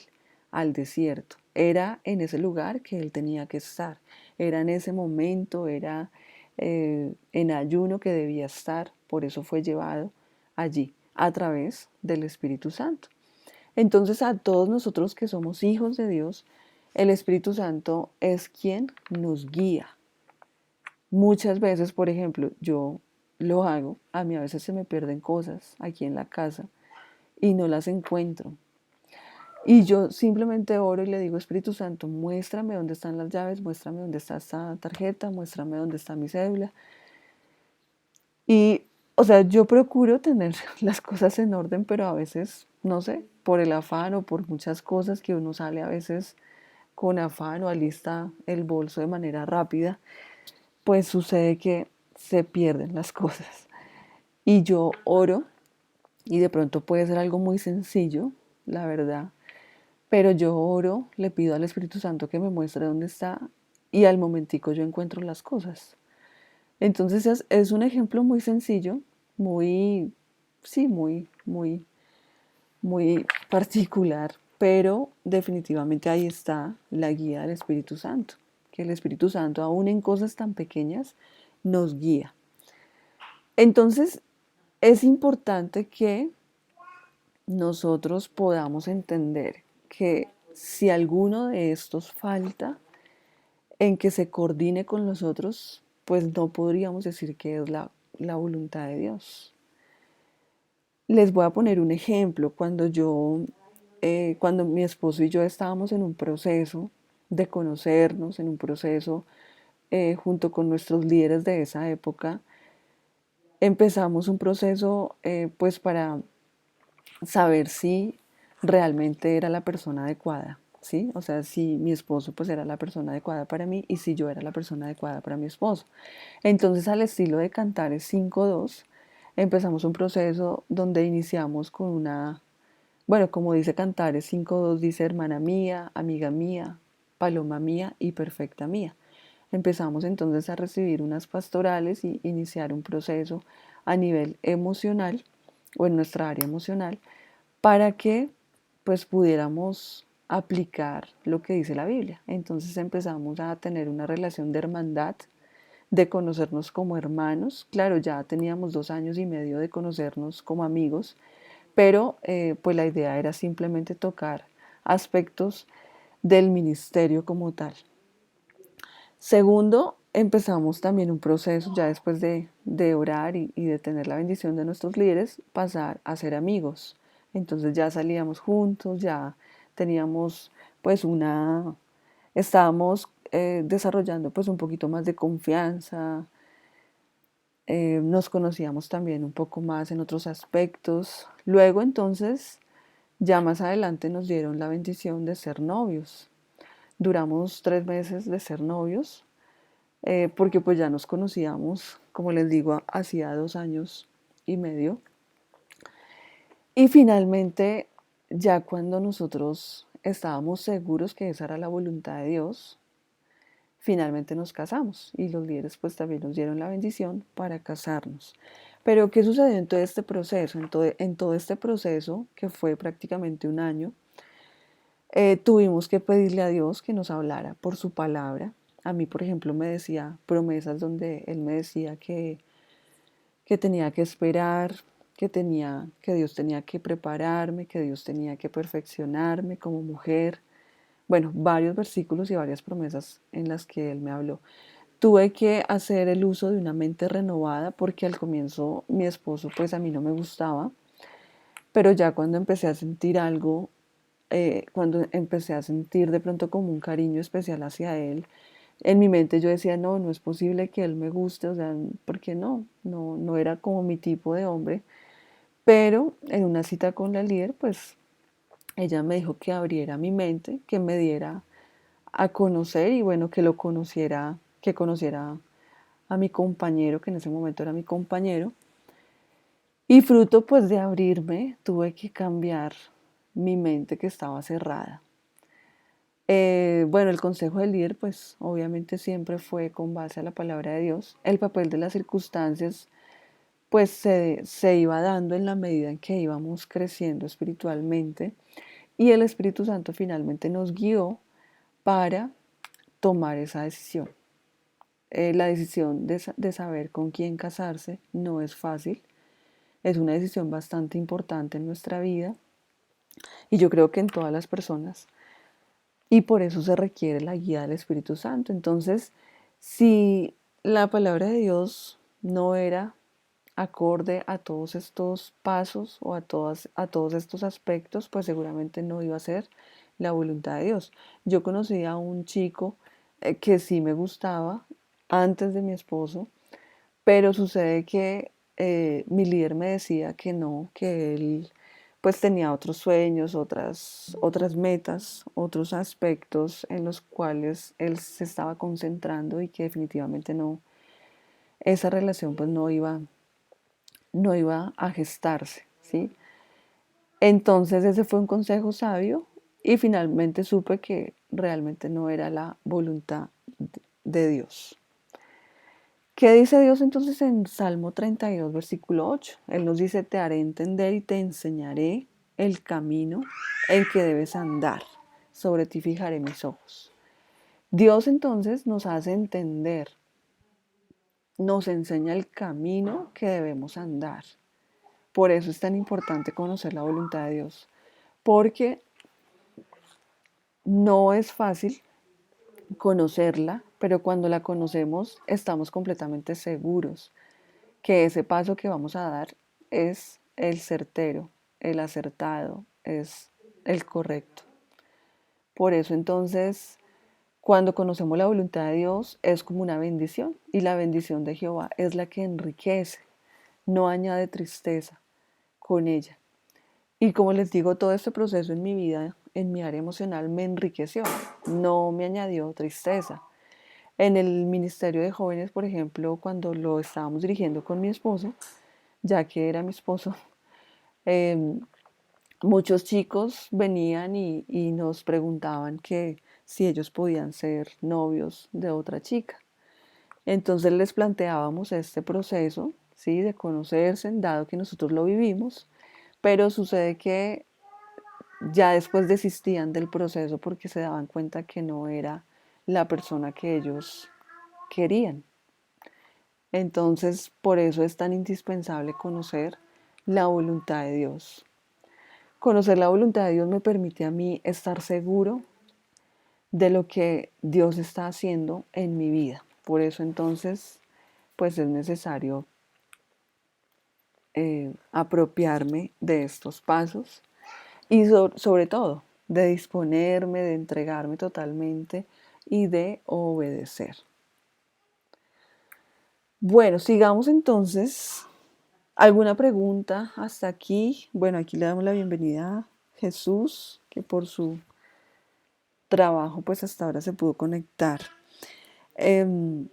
A: al desierto. Era en ese lugar que él tenía que estar, era en ese momento, era en ayuno que debía estar, por eso fue llevado allí a través del Espíritu Santo. Entonces a todos nosotros que somos hijos de Dios, el Espíritu Santo es quien nos guía. Muchas veces, por ejemplo, yo lo hago, a mí a veces se me pierden cosas aquí en la casa y no las encuentro. Y yo simplemente oro y le digo, Espíritu Santo, muéstrame dónde están las llaves, muéstrame dónde está esta tarjeta, muéstrame dónde está mi cédula. Y, o sea, yo procuro tener las cosas en orden, pero a veces, no sé, por el afán o por muchas cosas que uno sale a veces con afán o alista el bolso de manera rápida, pues sucede que se pierden las cosas. Y yo oro, y de pronto puede ser algo muy sencillo, la verdad, pero yo oro, le pido al Espíritu Santo que me muestre dónde está y al momentico yo encuentro las cosas. Entonces es un ejemplo muy sencillo, muy, sí, muy particular, pero definitivamente ahí está la guía del Espíritu Santo, que el Espíritu Santo, aún en cosas tan pequeñas, nos guía. Entonces, es importante que nosotros podamos entender que si alguno de estos falta en que se coordine con los otros, pues no podríamos decir que es la voluntad de Dios. Les voy a poner un ejemplo. Cuando mi esposo y yo estábamos en un proceso de conocernos, en un proceso junto con nuestros líderes de esa época, empezamos un proceso pues para saber si realmente era la persona adecuada ¿sí? O sea, si mi esposo pues era la persona adecuada para mí y si yo era la persona adecuada para mi esposo. Entonces, al estilo de Cantares 5.2, empezamos un proceso donde iniciamos con una, bueno, como dice Cantares 5.2, dice hermana mía, amiga mía, paloma mía y perfecta mía. Empezamos entonces a recibir unas pastorales y iniciar un proceso a nivel emocional o en nuestra área emocional para que pues pudiéramos aplicar lo que dice la Biblia. Entonces empezamos a tener una relación de hermandad, de conocernos como hermanos. Claro, ya teníamos 2 años y medio de conocernos como amigos, pero pues la idea era simplemente tocar aspectos del ministerio como tal. Segundo, empezamos también un proceso, ya después de orar y de tener la bendición de nuestros líderes, pasar a ser amigos. Entonces ya salíamos juntos, ya teníamos pues estábamos desarrollando pues un poquito más de confianza, nos conocíamos también un poco más en otros aspectos. Luego entonces, ya más adelante nos dieron la bendición de ser novios. Duramos 3 meses de ser novios porque pues ya nos conocíamos, como les digo, hacía 2 años y medio. Y finalmente, ya cuando nosotros estábamos seguros que esa era la voluntad de Dios, finalmente nos casamos y los líderes pues también nos dieron la bendición para casarnos. Pero ¿qué sucedió en todo este proceso? En todo este proceso, que fue prácticamente un año, tuvimos que pedirle a Dios que nos hablara por su palabra. A mí, por ejemplo, me decía promesas donde Él me decía que tenía que esperar, que Dios tenía que prepararme, que Dios tenía que perfeccionarme como mujer. Bueno, varios versículos y varias promesas en las que Él me habló. Tuve que hacer el uso de una mente renovada porque al comienzo mi esposo pues a mí no me gustaba, pero ya cuando empecé a sentir algo, cuando empecé a sentir de pronto como un cariño especial hacia él, en mi mente yo decía, no, no es posible que él me guste, o sea, ¿por qué no? No, no era como mi tipo de hombre, pero en una cita con la líder, pues ella me dijo que abriera mi mente, que me diera a conocer y bueno, que lo conociera, que conociera a mi compañero, que en ese momento era mi compañero, y fruto pues de abrirme, tuve que cambiar mi mente que estaba cerrada. Bueno, el consejo del líder, pues obviamente siempre fue con base a la palabra de Dios. El papel de las circunstancias, pues se iba dando en la medida en que íbamos creciendo espiritualmente y el Espíritu Santo finalmente nos guió para tomar esa decisión. La decisión de saber con quién casarse no es fácil, es una decisión bastante importante en nuestra vida y yo creo que en todas las personas. Y por eso se requiere la guía del Espíritu Santo. Entonces, si la palabra de Dios no era acorde a todos estos pasos o a todos estos aspectos, pues seguramente no iba a ser la voluntad de Dios. Yo conocí a un chico que sí me gustaba antes de mi esposo, pero sucede que mi líder me decía que no, que él pues tenía otros sueños, otras metas, otros aspectos en los cuales él se estaba concentrando y que definitivamente no, esa relación pues no iba a gestarse, ¿sí? Entonces ese fue un consejo sabio y finalmente supe que realmente no era la voluntad de Dios. ¿Qué dice Dios entonces en Salmo 32, versículo 8? Él nos dice, te haré entender y te enseñaré el camino en que debes andar. Sobre ti fijaré mis ojos. Dios entonces nos hace entender, nos enseña el camino que debemos andar. Por eso es tan importante conocer la voluntad de Dios, porque no es fácil conocerla, pero cuando la conocemos estamos completamente seguros que ese paso que vamos a dar es el certero, el acertado, es el correcto. Por eso entonces, cuando conocemos la voluntad de Dios, es como una bendición y la bendición de Jehová es la que enriquece, no añade tristeza con ella. Y como les digo, todo este proceso en mi vida, en mi área emocional, me enriqueció, no me añadió tristeza. En el Ministerio de Jóvenes, por ejemplo, cuando lo estábamos dirigiendo con mi esposo, ya que era mi esposo, eh, muchos chicos venían y nos preguntaban que si ellos podían ser novios de otra chica. Entonces les planteábamos este proceso, ¿sí? De conocerse, dado que nosotros lo vivimos, pero sucede que ya después desistían del proceso porque se daban cuenta que no era la persona que ellos querían. Entonces, por eso es tan indispensable conocer la voluntad de Dios. Conocer la voluntad de Dios me permite a mí estar seguro de lo que Dios está haciendo en mi vida. Por eso entonces, pues es necesario apropiarme de estos pasos y sobre todo de disponerme, de entregarme totalmente y de obedecer. Bueno, sigamos entonces. ¿Alguna pregunta hasta aquí? Bueno, aquí le damos la bienvenida a Jesús, que por su trabajo pues hasta ahora se pudo conectar. Em,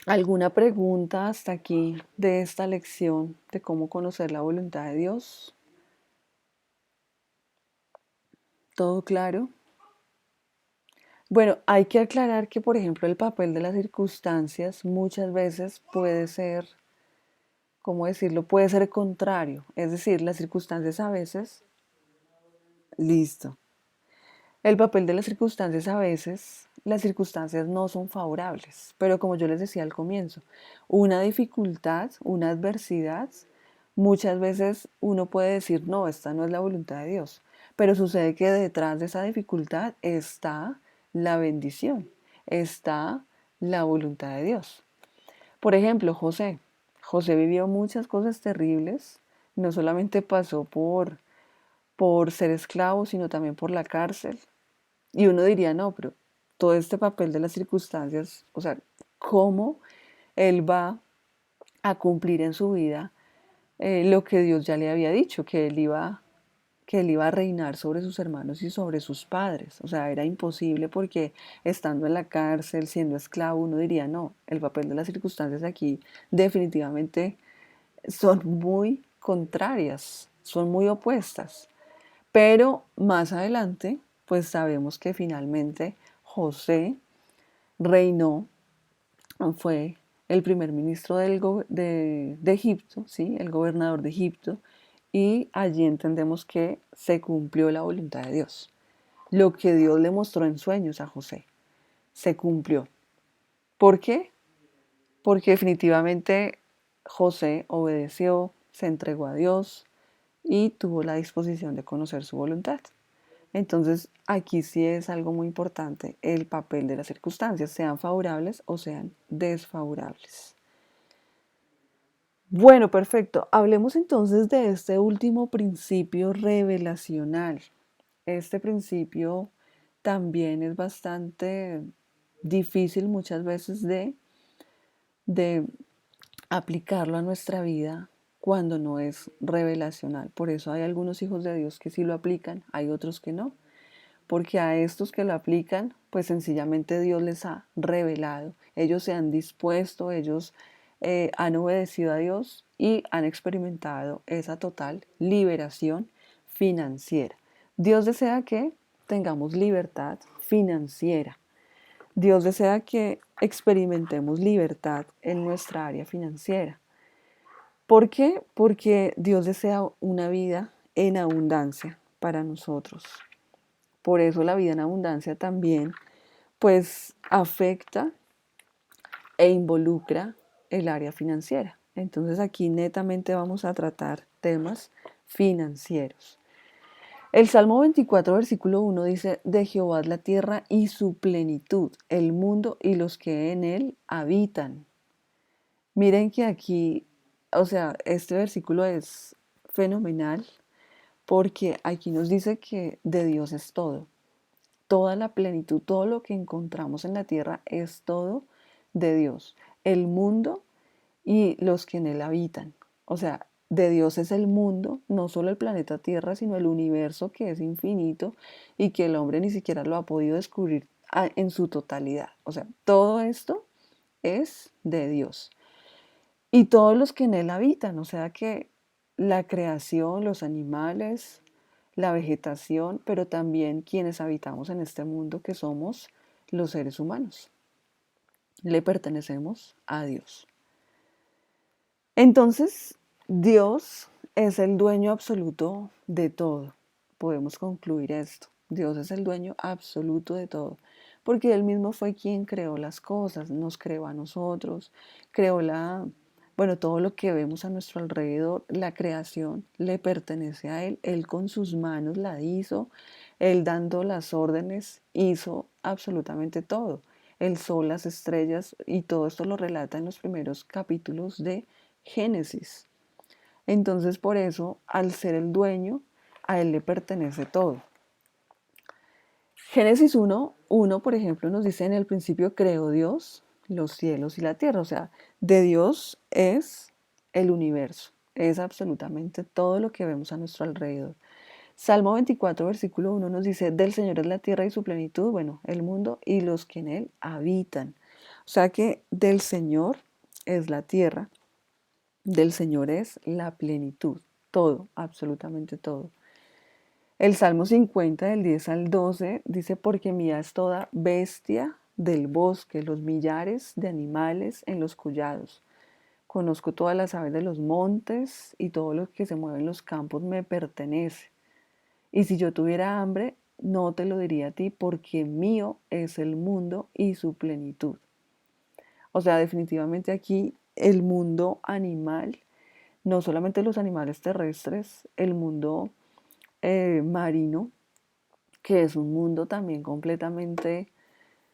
A: ¿Alguna pregunta hasta aquí de esta lección de cómo conocer la voluntad de Dios? ¿Todo claro? Bueno, hay que aclarar que, por ejemplo, el papel de las circunstancias muchas veces puede ser, ¿cómo decirlo? Puede ser contrario. Es decir, las circunstancias a veces, listo. El papel de las circunstancias a veces, las circunstancias no son favorables, pero como yo les decía al comienzo, una dificultad, una adversidad, muchas veces uno puede decir, no, esta no es la voluntad de Dios, pero sucede que detrás de esa dificultad está la bendición, está la voluntad de Dios. Por ejemplo, José. José vivió muchas cosas terribles, no solamente pasó por ser esclavo, sino también por la cárcel. Y uno diría, no, pero todo este papel de las circunstancias, o sea, ¿cómo él va a cumplir en su vida lo que Dios ya le había dicho, que él iba a reinar sobre sus hermanos y sobre sus padres? O sea, era imposible porque estando en la cárcel, siendo esclavo, uno diría, no, el papel de las circunstancias aquí definitivamente son muy contrarias, son muy opuestas. Pero más adelante, pues sabemos que finalmente José reinó, fue el primer ministro de Egipto, ¿sí? El gobernador de Egipto, y allí entendemos que se cumplió la voluntad de Dios. Lo que Dios le mostró en sueños a José se cumplió. ¿Por qué? Porque definitivamente José obedeció, se entregó a Dios y tuvo la disposición de conocer su voluntad. Entonces, aquí sí es algo muy importante el papel de las circunstancias, sean favorables o sean desfavorables. Bueno, perfecto. Hablemos entonces de este último principio revelacional. Este principio también es bastante difícil muchas veces de aplicarlo a nuestra vida cuando no es revelacional. Por eso hay algunos hijos de Dios que sí lo aplican, hay otros que no, porque a estos que lo aplican, pues sencillamente Dios les ha revelado. Ellos se han dispuesto, ellos han obedecido a Dios y han experimentado esa total liberación financiera. Dios desea que tengamos libertad financiera. Dios desea que experimentemos libertad en nuestra área financiera. ¿Por qué? Porque Dios desea una vida en abundancia para nosotros. Por eso la vida en abundancia también pues afecta e involucra el área financiera. Entonces aquí netamente vamos a tratar temas financieros. El Salmo 24, versículo 1 dice, de Jehová es la tierra y su plenitud, el mundo y los que en él habitan. Miren que aquí, o sea, este versículo es fenomenal porque aquí nos dice que de Dios es todo. Toda la plenitud, todo lo que encontramos en la tierra es todo de Dios. El mundo y los que en él habitan. O sea, de Dios es el mundo, no solo el planeta Tierra, sino el universo que es infinito y que el hombre ni siquiera lo ha podido descubrir en su totalidad. O sea, todo esto es de Dios. Y todos los que en él habitan, o sea que la creación, los animales, la vegetación, pero también quienes habitamos en este mundo que somos los seres humanos. Le pertenecemos a Dios. Entonces, Dios es el dueño absoluto de todo. Podemos concluir esto. Dios es el dueño absoluto de todo, porque Él mismo fue quien creó las cosas, nos creó a nosotros, creó bueno, todo lo que vemos a nuestro alrededor, la creación le pertenece a Él. Él con sus manos la hizo, Él dando las órdenes hizo absolutamente todo. El sol, las estrellas y todo esto lo relata en los primeros capítulos de Génesis. Entonces, por eso, al ser el dueño, a él le pertenece todo. Génesis 1, por ejemplo, nos dice: en el principio creó Dios los cielos y la tierra. O sea, de Dios es el universo, es absolutamente todo lo que vemos a nuestro alrededor. Salmo 24, versículo 1 nos dice: del Señor es la tierra y su plenitud, bueno, el mundo y los que en él habitan. O sea que del Señor es la tierra, del Señor es la plenitud, todo, absolutamente todo. El Salmo 50, del 10 al 12, dice: porque mía es toda bestia del bosque, los millares de animales en los collados. Conozco todas las aves de los montes y todo lo que se mueve en los campos me pertenece. Y si yo tuviera hambre, no te lo diría a ti, porque mío es el mundo y su plenitud. O sea, definitivamente aquí el mundo animal, no solamente los animales terrestres, el mundo marino, que es un mundo también completamente,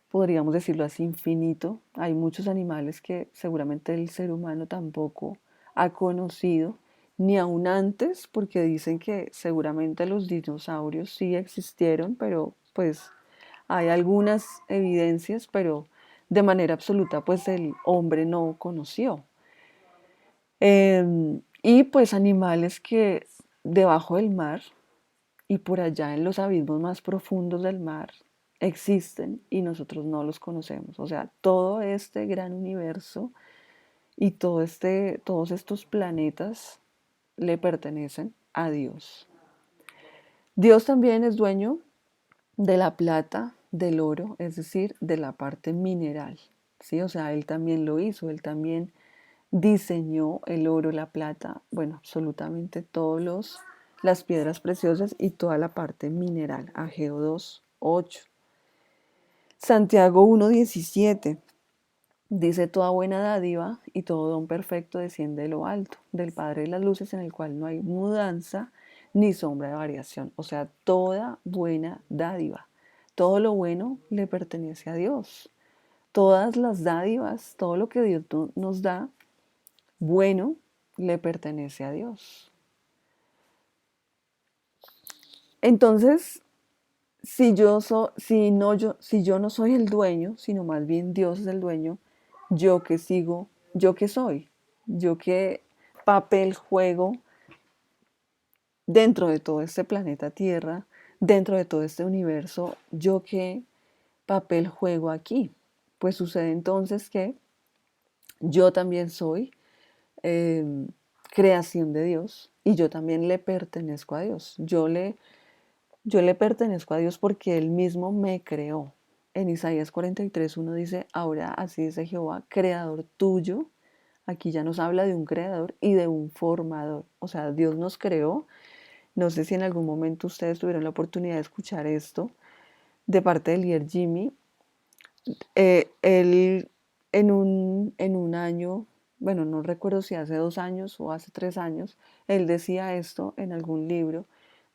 A: podríamos decirlo así, infinito. Hay muchos animales que seguramente el ser humano tampoco ha conocido, ni aún antes, porque dicen que seguramente los dinosaurios sí existieron, pero pues hay algunas evidencias, pero de manera absoluta pues el hombre no conoció. Y pues animales que debajo del mar y por allá en los abismos más profundos del mar existen y nosotros no los conocemos. O sea, todo este gran universo y todos estos planetas le pertenecen a Dios. Dios también es dueño de la plata, del oro, es decir, de la parte mineral. ¿Sí? O sea, Él también lo hizo, Él también diseñó el oro, la plata, bueno, absolutamente todas las piedras preciosas y toda la parte mineral. Ageo 2:8. Santiago 1:17 dice: toda buena dádiva y todo don perfecto desciende de lo alto, del Padre de las luces, en el cual no hay mudanza ni sombra de variación. O sea, toda buena dádiva, todo lo bueno le pertenece a Dios. Todas las dádivas, todo lo que Dios nos da, bueno, le pertenece a Dios. Entonces, si yo no soy el dueño, sino más bien Dios es el dueño, yo que sigo, yo que soy, yo qué papel juego dentro de todo este planeta Tierra, dentro de todo este universo, yo qué papel juego aquí. Pues sucede entonces que yo también soy eh, creación de Dios y yo también le pertenezco a Dios. Yo le pertenezco a Dios porque Él mismo me creó. En Isaías 43:1 dice: ahora así dice Jehová, creador tuyo. Aquí ya nos habla de un creador y de un formador. O sea, Dios nos creó. No sé si en algún momento ustedes tuvieron la oportunidad de escuchar esto de parte del líder Jimmy. Él en un año, bueno, no recuerdo si hace 2 años o hace 3 años, él decía esto en algún libro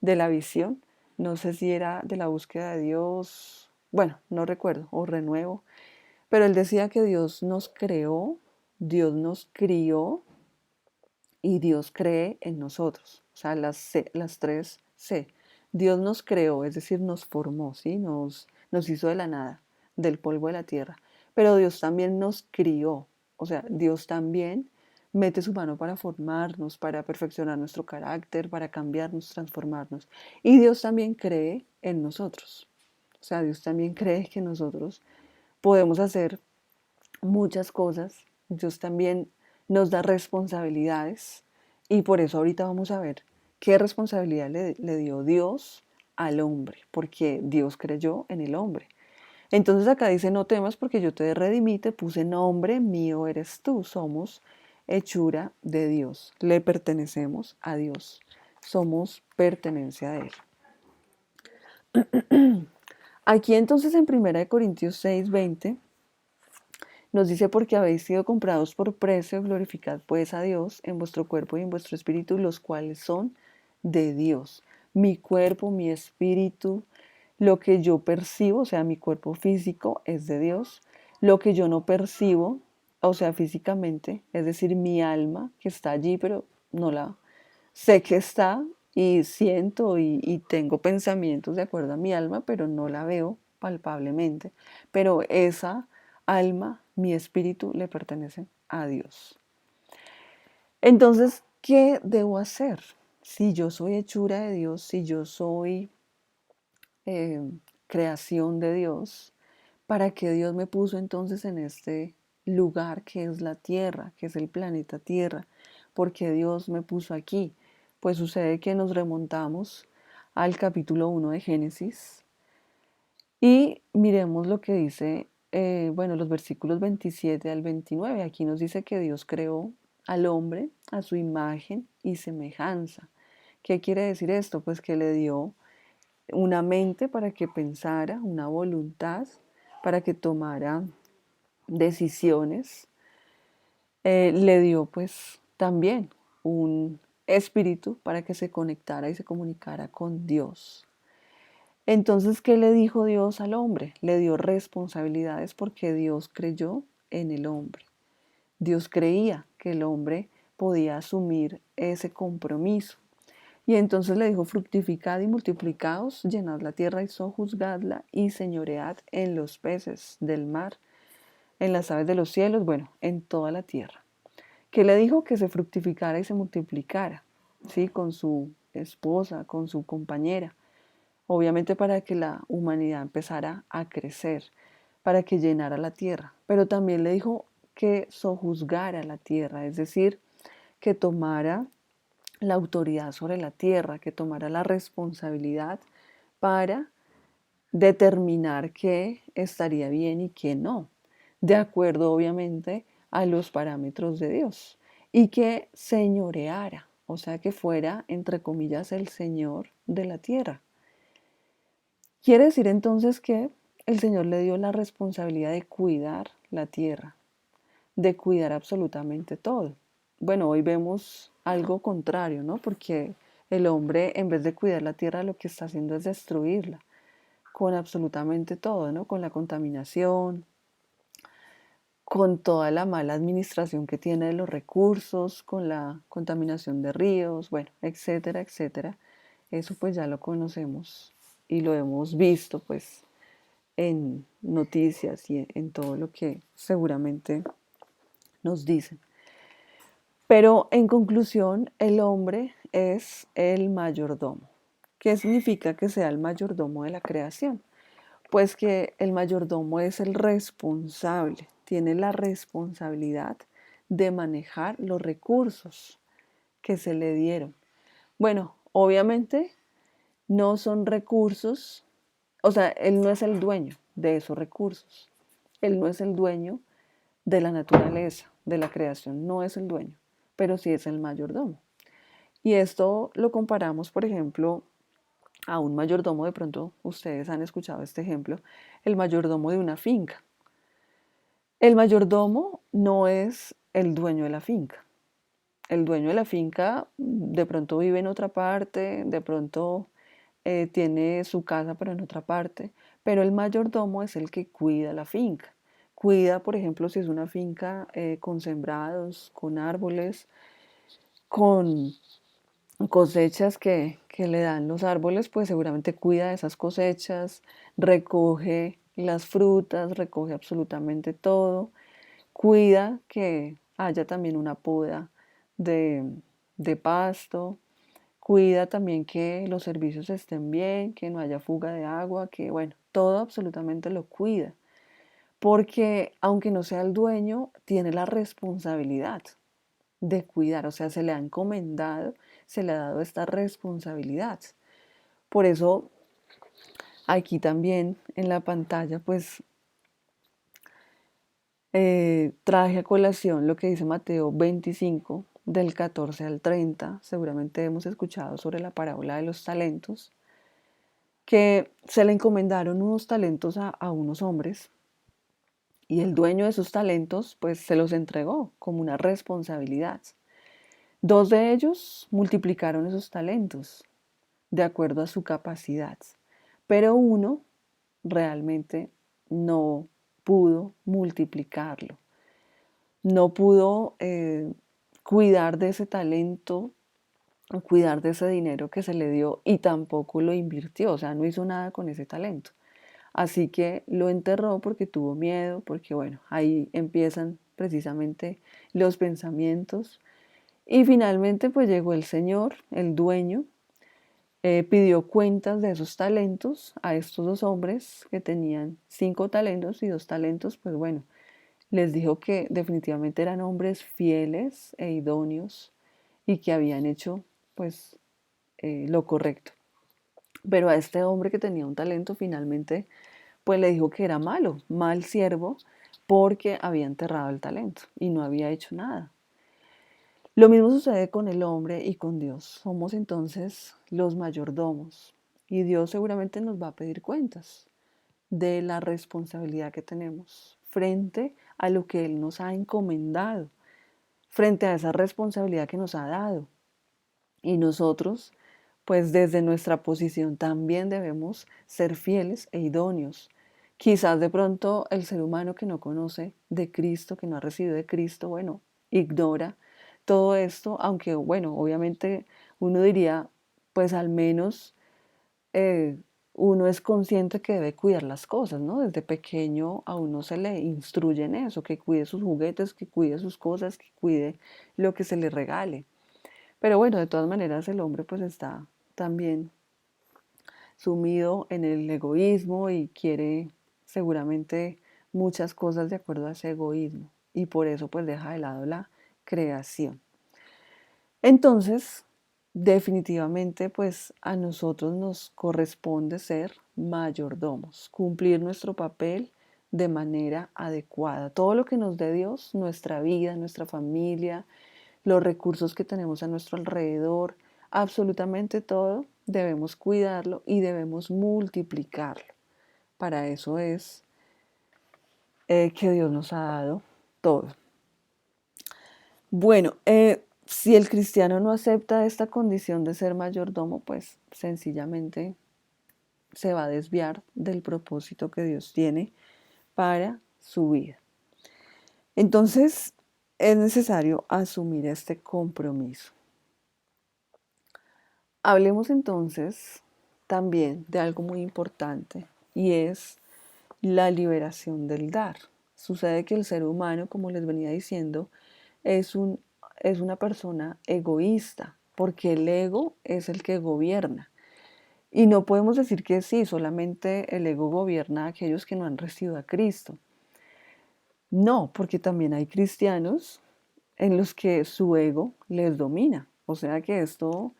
A: de la visión. No sé si era de la búsqueda de Dios, bueno, no recuerdo, o renuevo, pero él decía que Dios nos creó, Dios nos crió y Dios cree en nosotros. O sea, las tres C. Dios nos creó, es decir, nos formó, ¿sí? Nos hizo de la nada, del polvo de la tierra. Pero Dios también nos crió. O sea, Dios también mete su mano para formarnos, para perfeccionar nuestro carácter, para cambiarnos, transformarnos. Y Dios también cree en nosotros. O sea, Dios también cree que nosotros podemos hacer muchas cosas. Dios también nos da responsabilidades y por eso ahorita vamos a ver qué responsabilidad le dio Dios al hombre, porque Dios creyó en el hombre. Entonces acá dice, no temas porque yo te redimí, te puse nombre, mío eres tú. Somos hechura de Dios, le pertenecemos a Dios, somos pertenencia de Él. Aquí entonces en 1 Corintios 6:20 nos dice, porque habéis sido comprados por precio, glorificad pues a Dios en vuestro cuerpo y en vuestro espíritu, los cuales son de Dios. Mi cuerpo, mi espíritu, lo que yo percibo, o sea, mi cuerpo físico es de Dios. Lo que yo no percibo, o sea, físicamente, es decir, mi alma que está allí, pero no la sé que está y siento y tengo pensamientos de acuerdo a mi alma, pero no la veo palpablemente. Pero esa alma, mi espíritu, le pertenece a Dios. Entonces, ¿qué debo hacer? Si yo soy hechura de Dios, si yo soy eh, creación de Dios, ¿para qué Dios me puso entonces en este lugar que es la Tierra, que es el planeta Tierra? ¿Por qué Dios me puso aquí? Pues sucede que nos remontamos al capítulo 1 de Génesis y miremos lo que dice, bueno, los versículos 27 al 29. Aquí nos dice que Dios creó al hombre a su imagen y semejanza. ¿Qué quiere decir esto? Pues que le dio una mente para que pensara, una voluntad para que tomara decisiones, le dio pues también un espíritu para que se conectara y se comunicara con Dios. Entonces, ¿qué le dijo Dios al hombre? Le dio responsabilidades porque Dios creyó en el hombre. Dios creía que el hombre podía asumir ese compromiso. Y entonces le dijo, fructificad y multiplicaos, llenad la tierra y sojuzgadla y señoread en los peces del mar, en las aves de los cielos, bueno, en toda la tierra. Que le dijo que se fructificara y se multiplicara, ¿sí? Con su esposa, con su compañera, obviamente para que la humanidad empezara a crecer, para que llenara la tierra. Pero también le dijo que sojuzgara la tierra, es decir, que tomara la autoridad sobre la tierra, que tomara la responsabilidad para determinar qué estaría bien y qué no, de acuerdo obviamente a los parámetros de Dios, y que señoreara, o sea, que fuera, entre comillas, el Señor de la tierra. Quiere decir entonces que el Señor le dio la responsabilidad de cuidar la tierra, de cuidar absolutamente todo. Bueno, hoy vemos algo contrario, ¿no? Porque el hombre, en vez de cuidar la tierra, lo que está haciendo es destruirla con absolutamente todo, ¿no? Con la contaminación, con toda la mala administración que tiene de los recursos, con la contaminación de ríos, bueno, etcétera, etcétera. Eso pues ya lo conocemos y lo hemos visto pues en noticias y en todo lo que seguramente nos dicen. Pero en conclusión, el hombre es el mayordomo. ¿Qué significa que sea el mayordomo de la creación? Pues que el mayordomo es el responsable, tiene la responsabilidad de manejar los recursos que se le dieron. Bueno, obviamente no son recursos, o sea, él no es el dueño de esos recursos, él no es el dueño de la naturaleza, de la creación, no es el dueño, pero sí es el mayordomo. Y esto lo comparamos, por ejemplo, a un mayordomo, de pronto ustedes han escuchado este ejemplo, el mayordomo de una finca. El mayordomo no es el dueño de la finca. El dueño de la finca de pronto vive en otra parte, de pronto tiene su casa pero en otra parte, pero el mayordomo es el que cuida la finca. Cuida, por ejemplo, si es una finca con sembrados, con árboles, con cosechas que le dan los árboles, pues seguramente cuida de esas cosechas, recoge las frutas, recoge absolutamente todo, cuida que haya también una poda de, de pasto, cuida también que los servicios estén bien, que no haya fuga de agua, que bueno, todo absolutamente lo cuida, porque aunque no sea el dueño, tiene la responsabilidad de cuidar, o sea, se le ha encomendado, se le ha dado esta responsabilidad. Por eso aquí también en la pantalla, pues traje a colación lo que dice Mateo 25, del 14 al 30. Seguramente hemos escuchado sobre la parábola de los talentos, que se le encomendaron unos talentos a unos hombres y el dueño de esos talentos pues se los entregó como una responsabilidad. Dos de ellos multiplicaron esos talentos de acuerdo a su capacidad, pero uno realmente no pudo multiplicarlo, no pudo cuidar de ese talento, cuidar de ese dinero que se le dio y tampoco lo invirtió, o sea, no hizo nada con ese talento. Así que lo enterró porque tuvo miedo, porque bueno, ahí empiezan precisamente los pensamientos. Y finalmente pues llegó el señor, el dueño, pidió cuentas de esos talentos a estos dos hombres que tenían 5 talentos y 2 talentos, pues bueno, les dijo que definitivamente eran hombres fieles e idóneos y que habían hecho pues lo correcto. Pero a este hombre que tenía un talento finalmente pues le dijo que era malo, mal siervo, porque había enterrado el talento y no había hecho nada. Lo mismo sucede con el hombre y con Dios. Somos entonces los mayordomos y Dios seguramente nos va a pedir cuentas de la responsabilidad que tenemos frente a lo que Él nos ha encomendado, frente a esa responsabilidad que nos ha dado. Y nosotros, pues desde nuestra posición también debemos ser fieles e idóneos. Quizás de pronto el ser humano que no conoce de Cristo, que no ha recibido de Cristo, bueno, ignora todo esto, aunque bueno, obviamente uno diría, pues al menos eh, uno es consciente que debe cuidar las cosas, ¿no? Desde pequeño a uno se le instruye en eso, que cuide sus juguetes, que cuide sus cosas, que cuide lo que se le regale. Pero bueno, de todas maneras el hombre pues está también sumido en el egoísmo y quiere seguramente muchas cosas de acuerdo a ese egoísmo y por eso pues deja de lado la creación. Entonces, definitivamente pues a nosotros nos corresponde ser mayordomos, cumplir nuestro papel de manera adecuada. Todo lo que nos dé Dios, nuestra vida, nuestra familia, los recursos que tenemos a nuestro alrededor, absolutamente todo, debemos cuidarlo y debemos multiplicarlo. Para eso es que Dios nos ha dado todo. Bueno, si el cristiano no acepta esta condición de ser mayordomo, pues sencillamente se va a desviar del propósito que Dios tiene para su vida. Entonces, es necesario asumir este compromiso. Hablemos entonces también de algo muy importante y es la liberación del dar. Sucede que el ser humano, como les venía diciendo, es, un, es una persona egoísta, porque el ego es el que gobierna. Y no podemos decir que sí, solamente el ego gobierna a aquellos que no han recibido a Cristo. No, porque también hay cristianos en los que su ego les domina. O sea que esto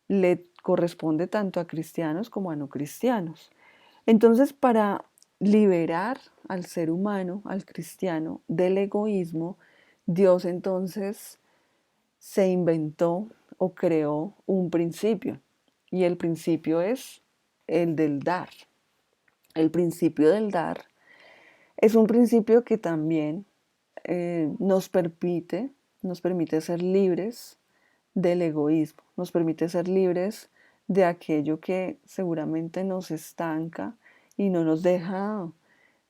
A: le corresponde tanto a cristianos como a no cristianos. Entonces, para liberar al ser humano, al cristiano, del egoísmo, Dios entonces se inventó o creó un principio. Y el principio es el del dar. El principio del dar es un principio que también nos permite ser libres del egoísmo, nos permite ser libres de aquello que seguramente nos estanca y no nos deja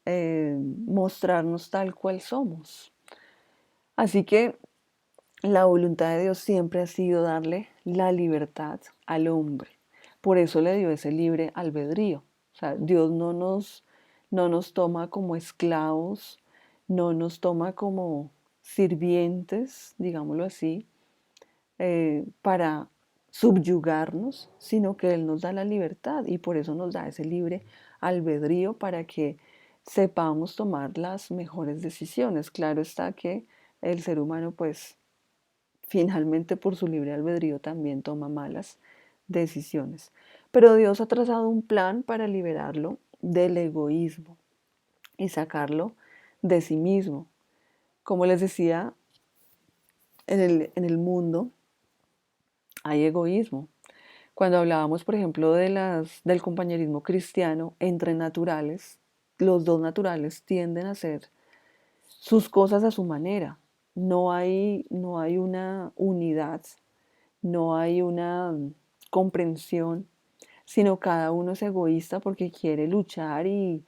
A: mostrarnos tal cual somos. Así que la voluntad de Dios siempre ha sido darle la libertad al hombre. Por eso le dio ese libre albedrío. O sea, Dios no nos toma como esclavos, no nos toma como sirvientes, digámoslo así, para subyugarnos, sino que Él nos da la libertad y por eso nos da ese libre albedrío para que sepamos tomar las mejores decisiones. Claro está que el ser humano pues finalmente por su libre albedrío también toma malas decisiones. Pero Dios ha trazado un plan para liberarlo del egoísmo y sacarlo de sí mismo. Como les decía, en el mundo hay egoísmo. Cuando hablábamos, por ejemplo, del compañerismo cristiano entre naturales, los dos naturales tienden a hacer sus cosas a su manera. No hay una unidad, no hay una comprensión, sino cada uno es egoísta porque quiere luchar y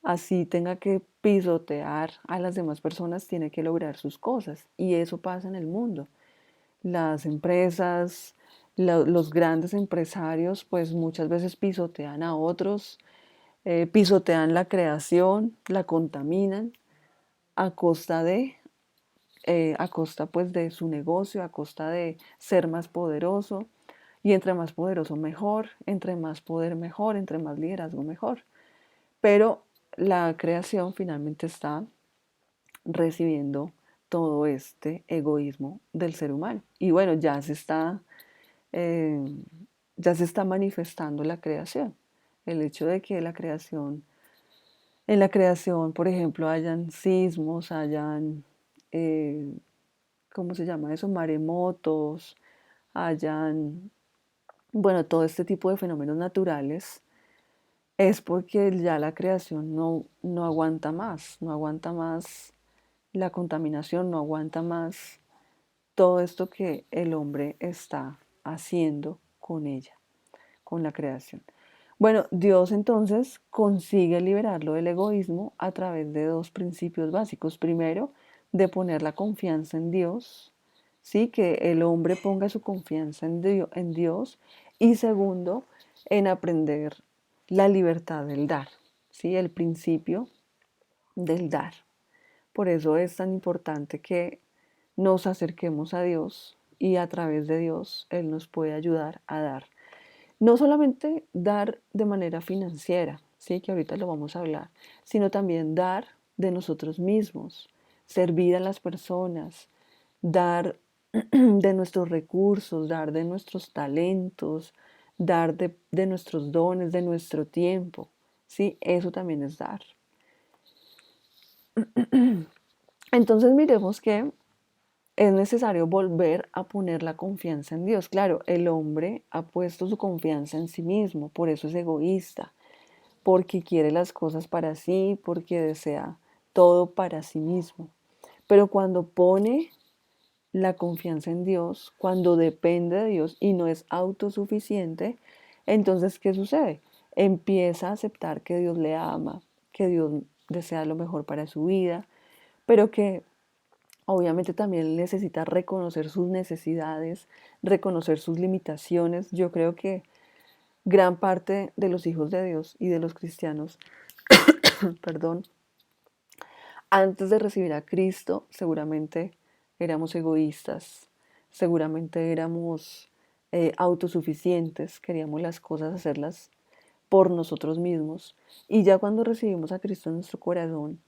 A: así tenga que pisotear a las demás personas, tiene que lograr sus cosas. Y eso pasa en el mundo. Las empresas, los grandes empresarios, pues muchas veces pisotean a otros, pisotean la creación, la contaminan a costa a costa pues de su negocio, a costa de ser más poderoso. Y entre más poderoso mejor, entre más poder mejor, entre más liderazgo mejor. Pero la creación finalmente está recibiendo todo este egoísmo del ser humano. Y bueno, eh, ya se está manifestando la creación. El hecho de que en la creación, por ejemplo, hayan sismos, hayan, eh, ¿cómo se llama eso? Maremotos, hayan, bueno, todo este tipo de fenómenos naturales, es porque ya la creación no aguanta más, no aguanta más la contaminación, no aguanta más todo esto que el hombre está haciendo con ella, con la creación. Bueno, Dios entonces consigue liberarlo del egoísmo a través de dos principios básicos. Primero, de poner la confianza en Dios, ¿sí? Que el hombre ponga su confianza en Dios. Y segundo, en aprender la libertad del dar, ¿sí? El principio del dar. Por eso es tan importante que nos acerquemos a Dios y a través de Dios Él nos puede ayudar a dar. No solamente dar de manera financiera, sí, que ahorita lo vamos a hablar, sino también dar de nosotros mismos, servir a las personas, dar de nuestros recursos, dar de nuestros talentos, dar de nuestros dones, de nuestro tiempo, sí, eso también es dar. Entonces miremos que es necesario volver a poner la confianza en Dios. Claro, el hombre ha puesto su confianza en sí mismo, por eso es egoísta, porque quiere las cosas para sí, porque desea todo para sí mismo. Pero cuando pone la confianza en Dios, cuando depende de Dios y no es autosuficiente, entonces, ¿qué sucede? Empieza a aceptar que Dios le ama, que Dios desea lo mejor para su vida, pero que obviamente también necesita reconocer sus necesidades, reconocer sus limitaciones. Yo creo que gran parte de los hijos de Dios y de los cristianos, perdón, antes de recibir a Cristo, seguramente éramos egoístas, seguramente éramos autosuficientes, queríamos las cosas hacerlas por nosotros mismos. Y ya cuando recibimos a Cristo en nuestro corazón,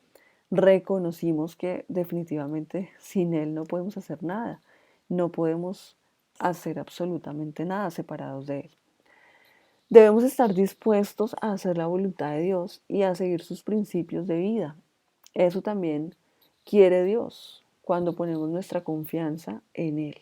A: reconocimos que definitivamente sin Él no podemos hacer nada, no podemos hacer absolutamente nada separados de Él. Debemos estar dispuestos a hacer la voluntad de Dios y a seguir sus principios de vida. Eso también quiere Dios cuando ponemos nuestra confianza en Él,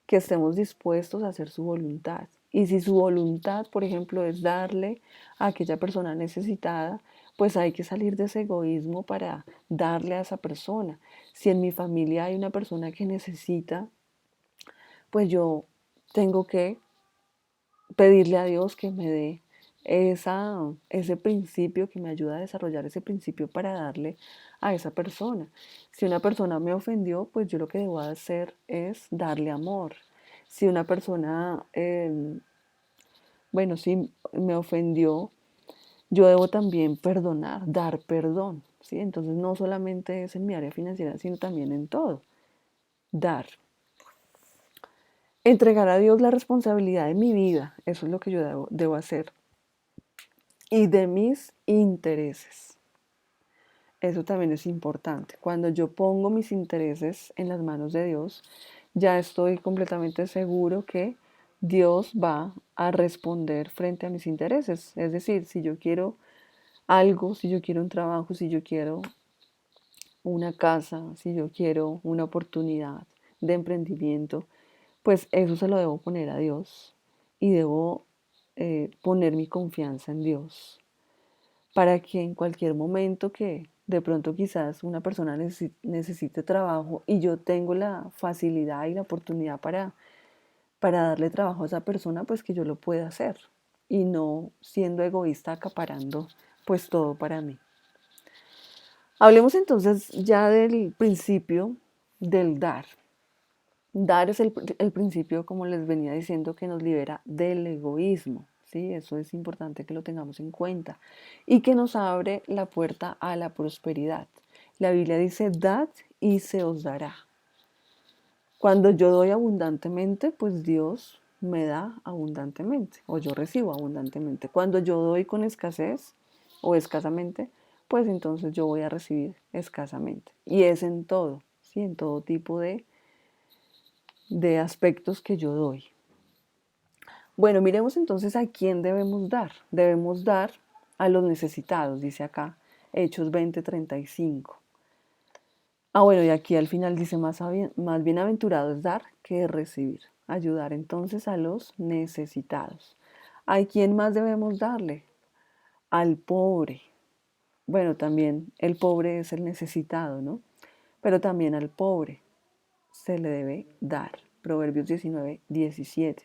A: que estemos dispuestos a hacer su voluntad. Y si su voluntad, por ejemplo, es darle a aquella persona necesitada, pues hay que salir de ese egoísmo para darle a esa persona. Si en mi familia hay una persona que necesita, pues yo tengo que pedirle a Dios que me dé ese principio, que me ayuda a desarrollar ese principio para darle a esa persona. Si una persona me ofendió, pues yo lo que debo hacer es darle amor. Si una persona, bueno, si me ofendió, yo debo también perdonar, dar perdón. ¿sí? Entonces no solamente es en mi área financiera, sino también en todo. Dar. Entregar a Dios la responsabilidad de mi vida, eso es lo que yo debo hacer. Y de mis intereses. Eso también es importante. Cuando yo pongo mis intereses en las manos de Dios, ya estoy completamente seguro que Dios va a responder frente a mis intereses. Es decir, si yo quiero algo, si yo quiero un trabajo, si yo quiero una casa, si yo quiero una oportunidad de emprendimiento, pues eso se lo debo poner a Dios y debo poner mi confianza en Dios para que en cualquier momento que de pronto quizás una persona necesite trabajo y yo tengo la facilidad y la oportunidad para darle trabajo a esa persona, pues que yo lo pueda hacer y no siendo egoísta acaparando pues todo para mí. Hablemos entonces ya del principio del dar. Dar es el principio, como les venía diciendo, que nos libera del egoísmo. ¿Sí? Eso es importante que lo tengamos en cuenta y que nos abre la puerta a la prosperidad. La Biblia dice, dad y se os dará. Cuando yo doy abundantemente, pues Dios me da abundantemente o yo recibo abundantemente. Cuando yo doy con escasez o escasamente, pues entonces yo voy a recibir escasamente. Y es en todo, ¿sí? En todo tipo de aspectos que yo doy. Bueno, miremos entonces a quién debemos dar. Debemos dar a los necesitados, dice acá, Hechos 20:35. Bueno, y aquí al final dice, más bienaventurado es dar que recibir. Ayudar entonces a los necesitados. ¿A quién más debemos darle? Al pobre. Bueno, también el pobre es el necesitado, ¿no? Pero también al pobre se le debe dar. Proverbios 19:17.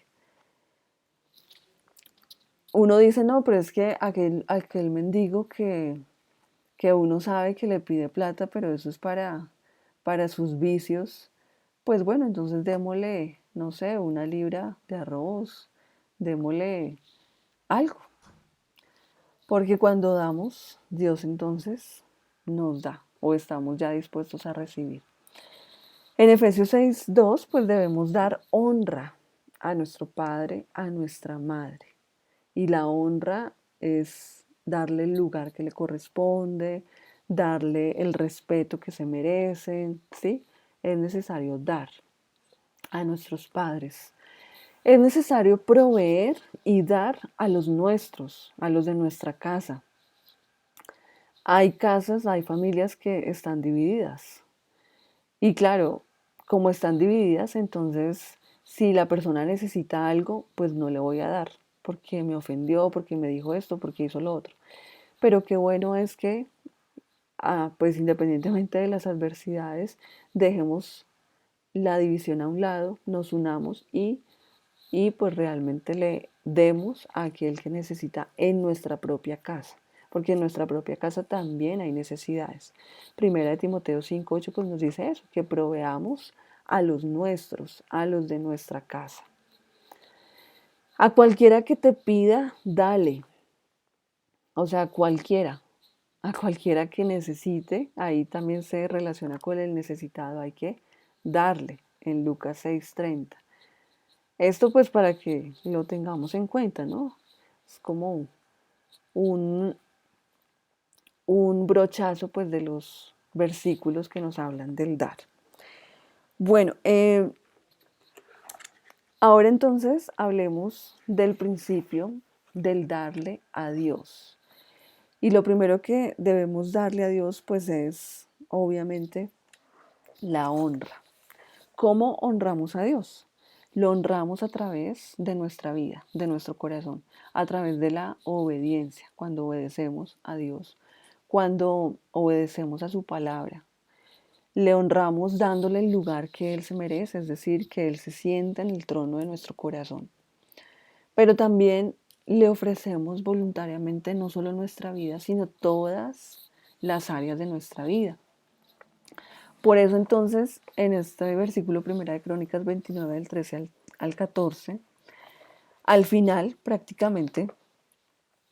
A: Uno dice, no, pero es que aquel mendigo que uno sabe que le pide plata, pero eso es para sus vicios, pues bueno, entonces démosle, no sé, una libra de arroz, démosle algo. Porque cuando damos, Dios entonces nos da o estamos ya dispuestos a recibir. En Efesios 6:2, pues debemos dar honra a nuestro padre, a nuestra madre. Y la honra es darle el lugar que le corresponde, darle el respeto que se merecen, ¿sí? Es necesario dar a nuestros padres. Es necesario proveer y dar a los nuestros, a los de nuestra casa. Hay casas, hay familias que están divididas. Y claro, como están divididas, entonces si la persona necesita algo, pues no le voy a dar, porque me ofendió, porque me dijo esto, porque hizo lo otro. Pero qué bueno es que, pues independientemente de las adversidades, dejemos la división a un lado, nos unamos y pues realmente le demos a aquel que necesita en nuestra propia casa, porque en nuestra propia casa también hay necesidades. Primera de Timoteo 5:8 pues nos dice eso, que proveamos a los nuestros, a los de nuestra casa. A cualquiera que te pida, dale. O sea, a cualquiera que necesite, ahí también se relaciona con el necesitado, hay que darle en Lucas 6:30. Esto pues para que lo tengamos en cuenta, ¿no? Es como un, un brochazo pues de los versículos que nos hablan del dar. Bueno, ahora entonces hablemos del principio del darle a Dios. Y lo primero que debemos darle a Dios pues es obviamente la honra. ¿Cómo honramos a Dios? Lo honramos a través de nuestra vida, de nuestro corazón, a través de la obediencia, cuando obedecemos a Dios, cuando obedecemos a su palabra. Le honramos dándole el lugar que Él se merece, es decir, que Él se sienta en el trono de nuestro corazón. Pero también le ofrecemos voluntariamente no solo nuestra vida, sino todas las áreas de nuestra vida. Por eso entonces, en este versículo primera de Crónicas 29, del 13 al 14, al final prácticamente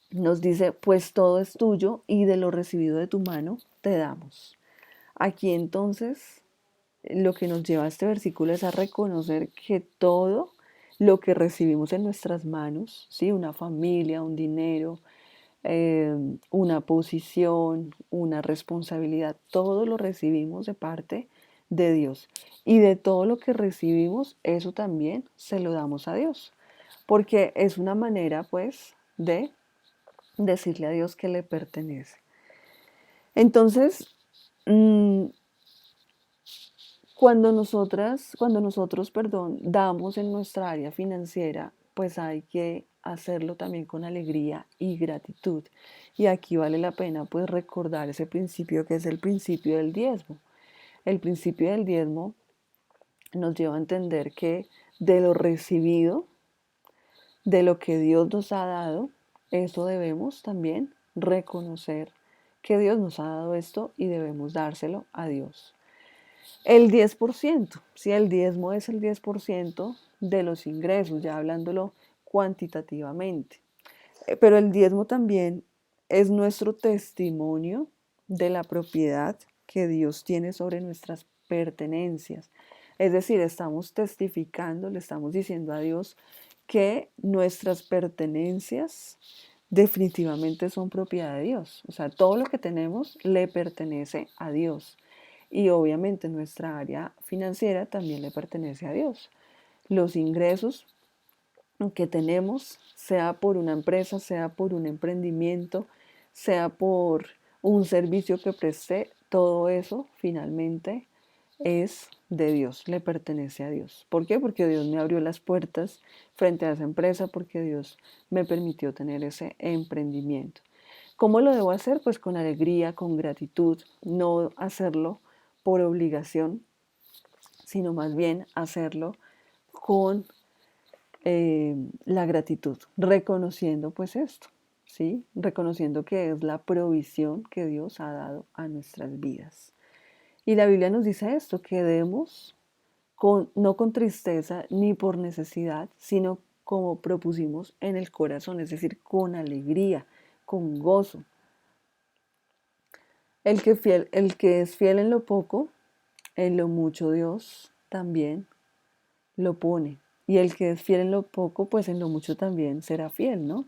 A: nos dice, pues todo es tuyo y de lo recibido de tu mano te damos. Aquí entonces lo que nos lleva a este versículo es a reconocer que todo lo que recibimos en nuestras manos, ¿sí? Una familia, un dinero, una posición, una responsabilidad, todo lo recibimos de parte de Dios. Y de todo lo que recibimos, eso también se lo damos a Dios, porque es una manera pues de decirle a Dios que le pertenece. Entonces, mm, cuando nosotros, damos en nuestra área financiera, pues hay que hacerlo también con alegría y gratitud. Y aquí vale la pena pues recordar ese principio que es el principio del diezmo. El principio del diezmo nos lleva a entender que de lo recibido, de lo que Dios nos ha dado, eso debemos también reconocer que Dios nos ha dado esto y debemos dárselo a Dios. El 10%, si el diezmo es el 10% de los ingresos, ya hablándolo cuantitativamente. Pero el diezmo también es nuestro testimonio de la propiedad que Dios tiene sobre nuestras pertenencias. Es decir, estamos testificando, le estamos diciendo a Dios que nuestras pertenencias definitivamente son propiedad de Dios. O sea, todo lo que tenemos le pertenece a Dios. Y obviamente nuestra área financiera también le pertenece a Dios. Los ingresos que tenemos, sea por una empresa, sea por un emprendimiento, sea por un servicio que presté, todo eso finalmente es de Dios, le pertenece a Dios. ¿Por qué? Porque Dios me abrió las puertas frente a esa empresa, porque Dios me permitió tener ese emprendimiento. ¿Cómo lo debo hacer? Pues con alegría, con gratitud, no hacerlo por obligación, sino más bien hacerlo con la gratitud, reconociendo pues esto, ¿sí? Reconociendo que es la provisión que Dios ha dado a nuestras vidas. Y la Biblia nos dice esto, que demos no con tristeza ni por necesidad, sino como propusimos en el corazón, es decir, con alegría, con gozo. El que es fiel en lo poco, en lo mucho Dios también lo pone. Y el que es fiel en lo poco, pues en lo mucho también será fiel, ¿no?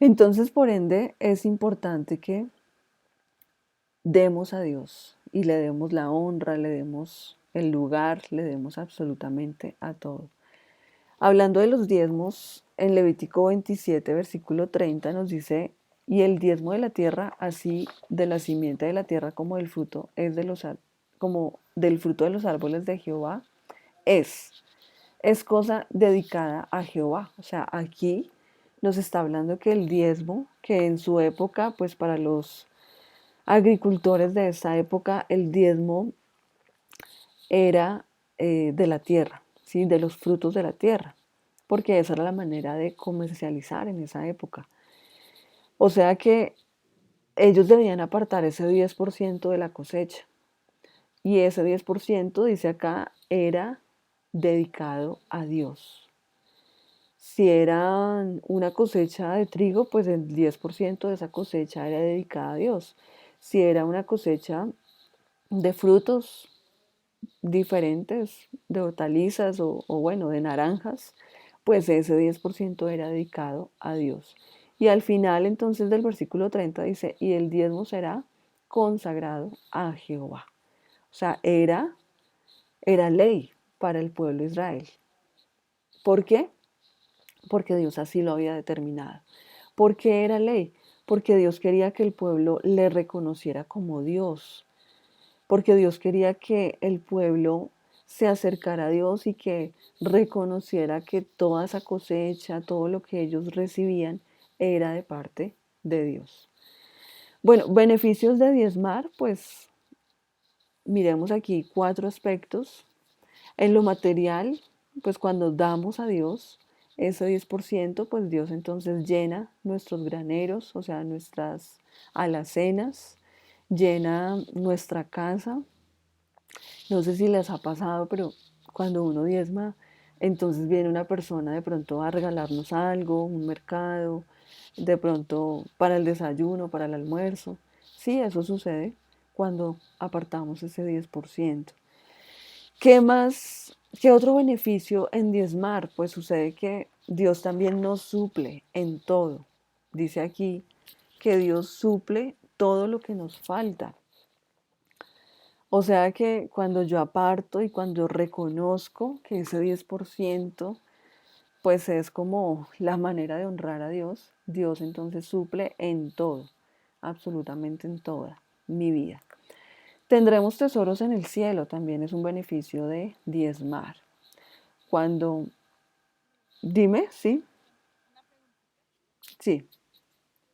A: Entonces, por ende, es importante que demos a Dios y le demos la honra, le demos el lugar, le demos absolutamente a todo. Hablando de los diezmos, en Levítico 27, versículo 30 nos dice, y el diezmo de la tierra, así de la simiente de la tierra como del fruto, como del fruto de los árboles de Jehová, es cosa dedicada a Jehová. O sea, aquí nos está hablando que el diezmo, que en su época, pues para los agricultores de esa época, el diezmo era de la tierra, ¿sí? De los frutos de la tierra, porque esa era la manera de comercializar en esa época. O sea que ellos debían apartar ese 10% de la cosecha. Y ese 10%, dice acá, era dedicado a Dios. Si era una cosecha de trigo, pues el 10% de esa cosecha era dedicada a Dios. Si era una cosecha de frutos diferentes, de hortalizas o bueno, de naranjas, pues ese 10% era dedicado a Dios. Y al final entonces del versículo 30 dice, y el diezmo será consagrado a Jehová. O sea, era ley para el pueblo de Israel. ¿Por qué? Porque Dios así lo había determinado. ¿Por qué era ley? Porque Dios quería que el pueblo le reconociera como Dios, porque Dios quería que el pueblo se acercara a Dios y que reconociera que toda esa cosecha, todo lo que ellos recibían, era de parte de Dios. Bueno, beneficios de diezmar, pues miremos aquí 4 aspectos. En lo material, pues cuando damos a Dios ese 10%, pues Dios entonces llena nuestros graneros, o sea, nuestras alacenas, llena nuestra casa. No sé si les ha pasado, pero cuando uno diezma, entonces viene una persona de pronto a regalarnos algo, un mercado, de pronto para el desayuno, para el almuerzo, Sí, eso sucede cuando apartamos ese 10%. ¿Qué más? ¿Qué otro beneficio en diezmar? Pues sucede que Dios también nos suple en todo. Dice aquí que Dios suple todo lo que nos falta. O sea que cuando yo aparto y cuando reconozco que ese 10% pues es como la manera de honrar a Dios, Dios entonces suple en todo, absolutamente en toda mi vida. Tendremos tesoros en el cielo, también es un beneficio de diezmar. Cuando, dime, sí,
B: Una preguntita.
A: sí,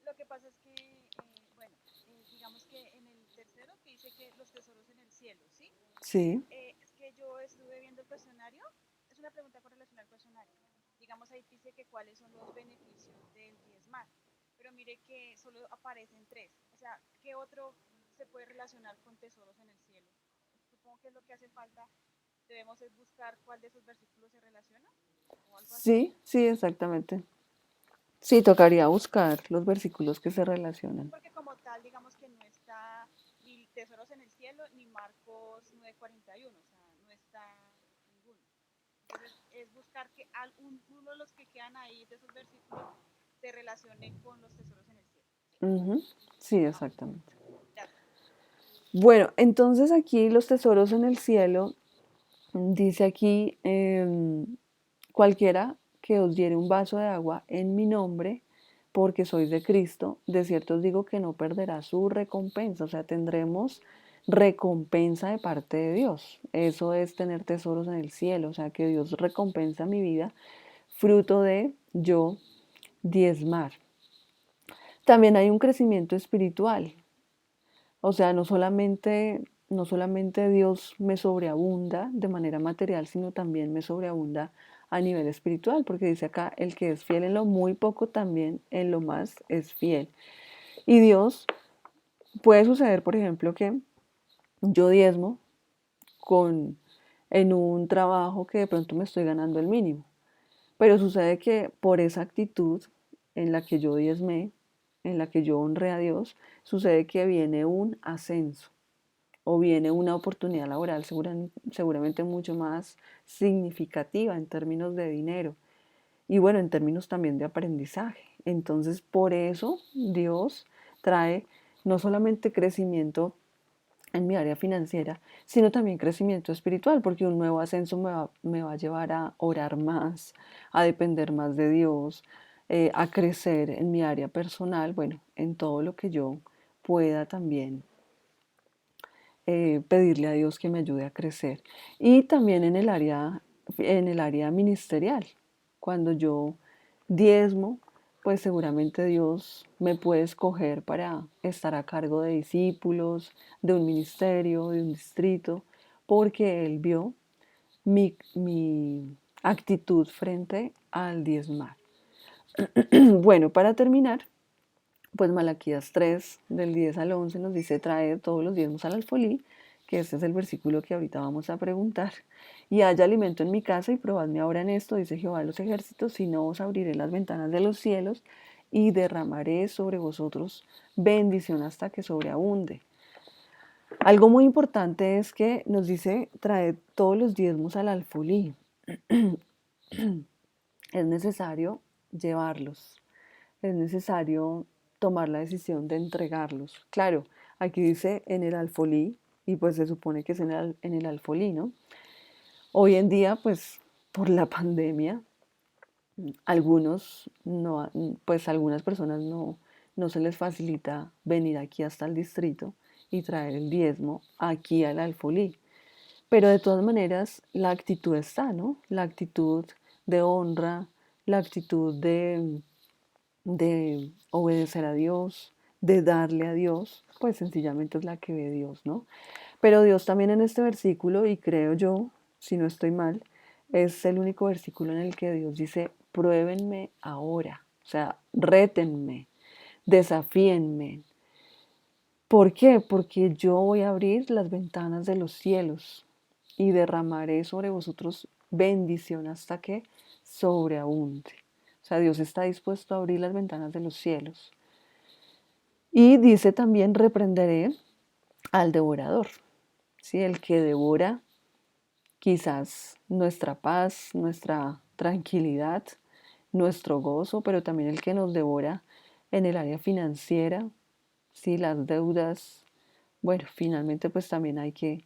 B: Lo que pasa es que, bueno, digamos que en el tercero que dice que los tesoros en el cielo, ¿sí?
A: sí,
B: Es que yo estuve viendo el cuestionario, es una pregunta con relación al cuestionario. Digamos ahí dice que cuáles son los beneficios del diezmar, pero mire que solo aparecen tres. O sea, ¿qué otro se puede relacionar con tesoros en el cielo? Supongo que es lo que hace falta. Debemos es buscar cuál de esos versículos se relaciona o algo así.
A: sí, sí, exactamente. Sí, tocaría buscar los versículos que se relacionan.
B: Porque como tal, digamos que no está ni tesoros en el cielo ni Marcos 9:41, o sea, no está ninguno. Entonces, es buscar que uno de los que quedan ahí de esos versículos se relacione con los tesoros en el cielo. ¿Sí?
A: Ujú, sí,
B: Ah, ok.
A: exactamente.
B: Gracias.
A: Bueno, entonces aquí los tesoros en el cielo, dice aquí, cualquiera que os diere un vaso de agua en mi nombre, porque sois de Cristo, de cierto os digo que no perderá su recompensa, o sea, tendremos recompensa de parte de Dios. Eso es tener tesoros en el cielo, o sea, que Dios recompensa mi vida, fruto de yo diezmar. También hay un crecimiento espiritual, o sea, no solamente Dios me sobreabunda de manera material, sino también me sobreabunda a nivel espiritual, porque dice acá, el que es fiel en lo muy poco, también en lo más es fiel. Y Dios, puede suceder, por ejemplo, que yo diezmo con, en un trabajo que de pronto me estoy ganando el mínimo, pero sucede que por esa actitud en la que yo diezmé, en la que yo honré a Dios, sucede que viene un ascenso o viene una oportunidad laboral seguramente mucho más significativa en términos de dinero y bueno, en términos también de aprendizaje. Entonces, por eso Dios trae no solamente crecimiento en mi área financiera, sino también crecimiento espiritual, porque un nuevo ascenso me va a llevar a orar más, a depender más de Dios, a crecer en mi área personal, bueno, en todo lo que yo pueda también pedirle a Dios que me ayude a crecer. Y también en el área ministerial, cuando yo diezmo, pues seguramente Dios me puede escoger para estar a cargo de discípulos, de un ministerio, de un distrito, porque Él vio mi actitud frente al diezmar. Bueno, para terminar, pues Malaquías 3, del 10 al 11, nos dice, trae todos los diezmos al alfolí, que este es el versículo que ahorita vamos a preguntar. Y haya alimento en mi casa y probadme ahora en esto, dice Jehová de los ejércitos, si no os abriré las ventanas de los cielos y derramaré sobre vosotros bendición hasta que sobreabunde. Algo muy importante es que nos dice, trae todos los diezmos al alfolí. Es necesario llevarlos, es necesario tomar la decisión de entregarlos. Claro, aquí dice en el alfolí y pues se supone que es en el alfolí, ¿no? Hoy en día, pues por la pandemia, algunos no, pues algunas personas no se les facilita venir aquí hasta el distrito y traer el diezmo aquí al alfolí. Pero de todas maneras, la actitud está, ¿no? La actitud de honra, la actitud de obedecer a Dios, de darle a Dios, pues sencillamente es la que ve Dios, ¿no? Pero Dios también en este versículo, y creo yo, si no estoy mal, es el único versículo en el que Dios dice, pruébenme ahora, o sea, rétenme, desafíenme. ¿Por qué? Porque yo voy a abrir las ventanas de los cielos y derramaré sobre vosotros bendición hasta que sobreabunde. O sea, Dios está dispuesto a abrir las ventanas de los cielos Y dice también, reprenderé al devorador, ¿sí? El que devora quizás nuestra paz, nuestra tranquilidad, nuestro gozo, pero también el que nos devora en el área financiera, ¿sí? Las deudas. Bueno, finalmente pues también hay que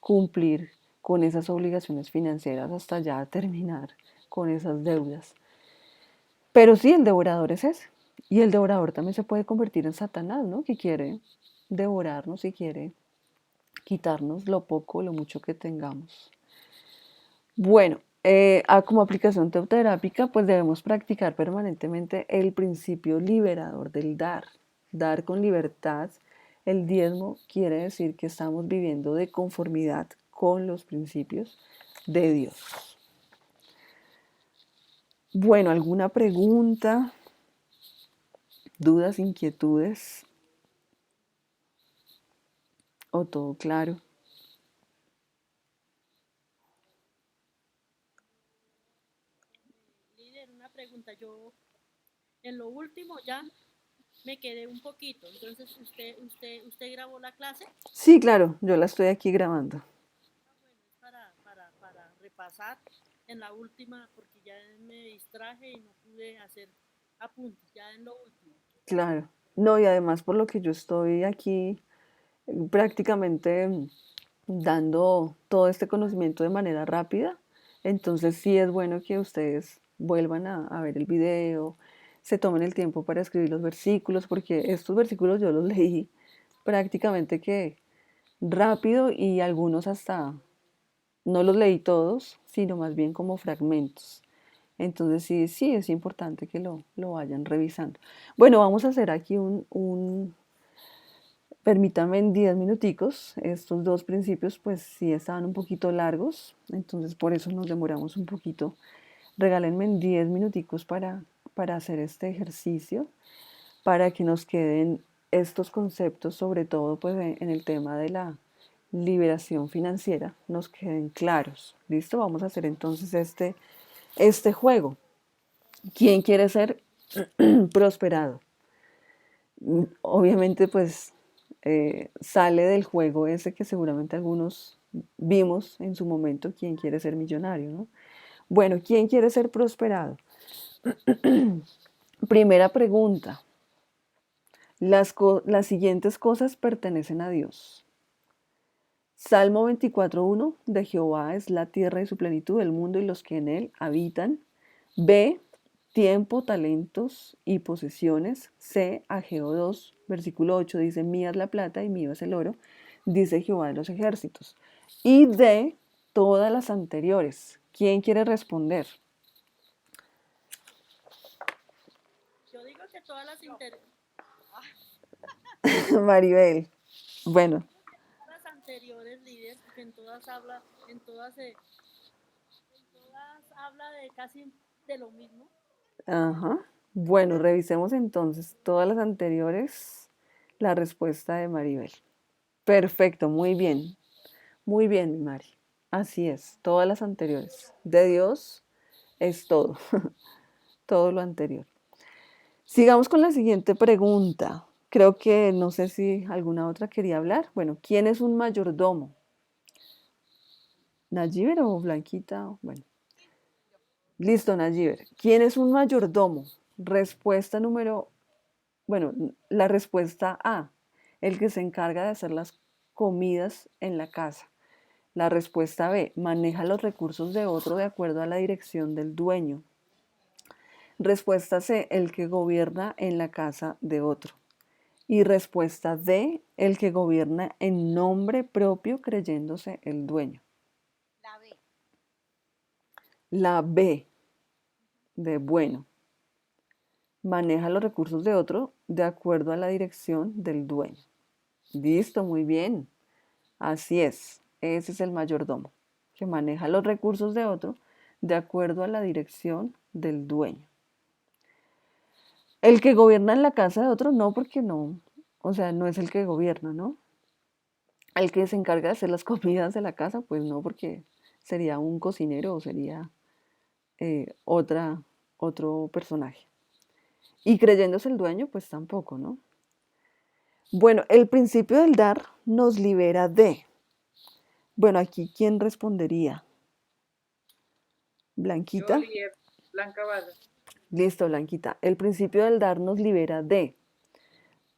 A: cumplir con esas obligaciones financieras hasta ya terminar con esas deudas. Pero sí, el devorador es ese. Y el devorador también se puede convertir en Satanás, ¿no? Que quiere devorarnos y quiere quitarnos lo poco o lo mucho que tengamos. Bueno, como aplicación teoterápica, pues debemos practicar permanentemente el principio liberador del dar. Dar con libertad. El diezmo quiere decir que estamos viviendo de conformidad con los principios de Dios. Bueno, ¿alguna pregunta, dudas, inquietudes? ¿O todo claro?
C: Líder, una pregunta. Yo en lo último ya me quedé un poquito. Entonces, ¿usted grabó la clase?
A: Sí, claro, yo la estoy aquí grabando.
C: Ah, bueno, es para repasar en la última, porque ya me distraje y no pude hacer apuntes, ya en lo último.
A: Claro. No, y además por lo que yo estoy aquí prácticamente dando todo este conocimiento de manera rápida, entonces sí es bueno que ustedes vuelvan a ver el video, se tomen el tiempo para escribir los versículos, porque estos versículos yo los leí prácticamente que rápido y algunos hasta no los leí todos, sino más bien como fragmentos. Entonces sí, sí es importante que lo vayan revisando. Bueno, vamos a hacer aquí permítanme en 10 minuticos. Estos dos principios pues sí estaban un poquito largos, entonces por eso nos demoramos un poquito. Regálenme en 10 minuticos para hacer este ejercicio, para que nos queden estos conceptos, sobre todo pues en el tema de la liberación financiera, nos queden claros. ¿Listo? Vamos a hacer entonces este juego. ¿Quién quiere ser prosperado? Obviamente pues sale del juego ese que seguramente algunos vimos en su momento, ¿quién quiere ser millonario? ¿No? Bueno, ¿quién quiere ser prosperado? Primera pregunta, las siguientes cosas pertenecen a Dios. Salmo 24.1, de Jehová es la tierra y su plenitud, el mundo y los que en él habitan. B, tiempo, talentos y posesiones. C, Ageo 2, versículo 8 dice, mía es la plata y mío es el oro, dice Jehová de los ejércitos. Y D, todas las anteriores. ¿Quién quiere responder?
C: Yo digo que todas
A: Maribel. Bueno,
C: las anteriores líderes, porque en todas habla de casi de lo mismo.
A: ajá. Bueno, revisemos entonces todas las anteriores. La respuesta de Maribel. Perfecto, muy bien. Muy bien, Mari. Así es, todas las anteriores. De Dios es todo, todo lo anterior. Sigamos con la siguiente pregunta. Creo que no sé si alguna otra quería hablar. Bueno, ¿quién es un mayordomo? ¿Nayiber o Blanquita? Bueno, listo, Nayiber. ¿Quién es un mayordomo? Respuesta número, bueno, la respuesta A, el que se encarga de hacer las comidas en la casa. La respuesta B, maneja los recursos de otro de acuerdo a la dirección del dueño. Respuesta C, el que gobierna en la casa de otro. Y respuesta D, el que gobierna en nombre propio creyéndose el dueño.
B: La B.
A: La B, de bueno, maneja los recursos de otro de acuerdo a la dirección del dueño. Listo, muy bien. Así es, ese es el mayordomo, que maneja los recursos de otro de acuerdo a la dirección del dueño. El que gobierna en la casa de otro, no, porque no, o sea, no es el que gobierna, ¿no? El que se encarga de hacer las comidas de la casa, pues no, porque sería un cocinero o sería otra, otro personaje. Y creyéndose el dueño, pues tampoco, ¿no? Bueno, el principio del dar nos libera de. Bueno, aquí, ¿quién respondería?
D: Yo,
A: Blanquita.
D: Lier, Blanca Vargas.
A: Listo, Blanquita. El principio del dar nos libera de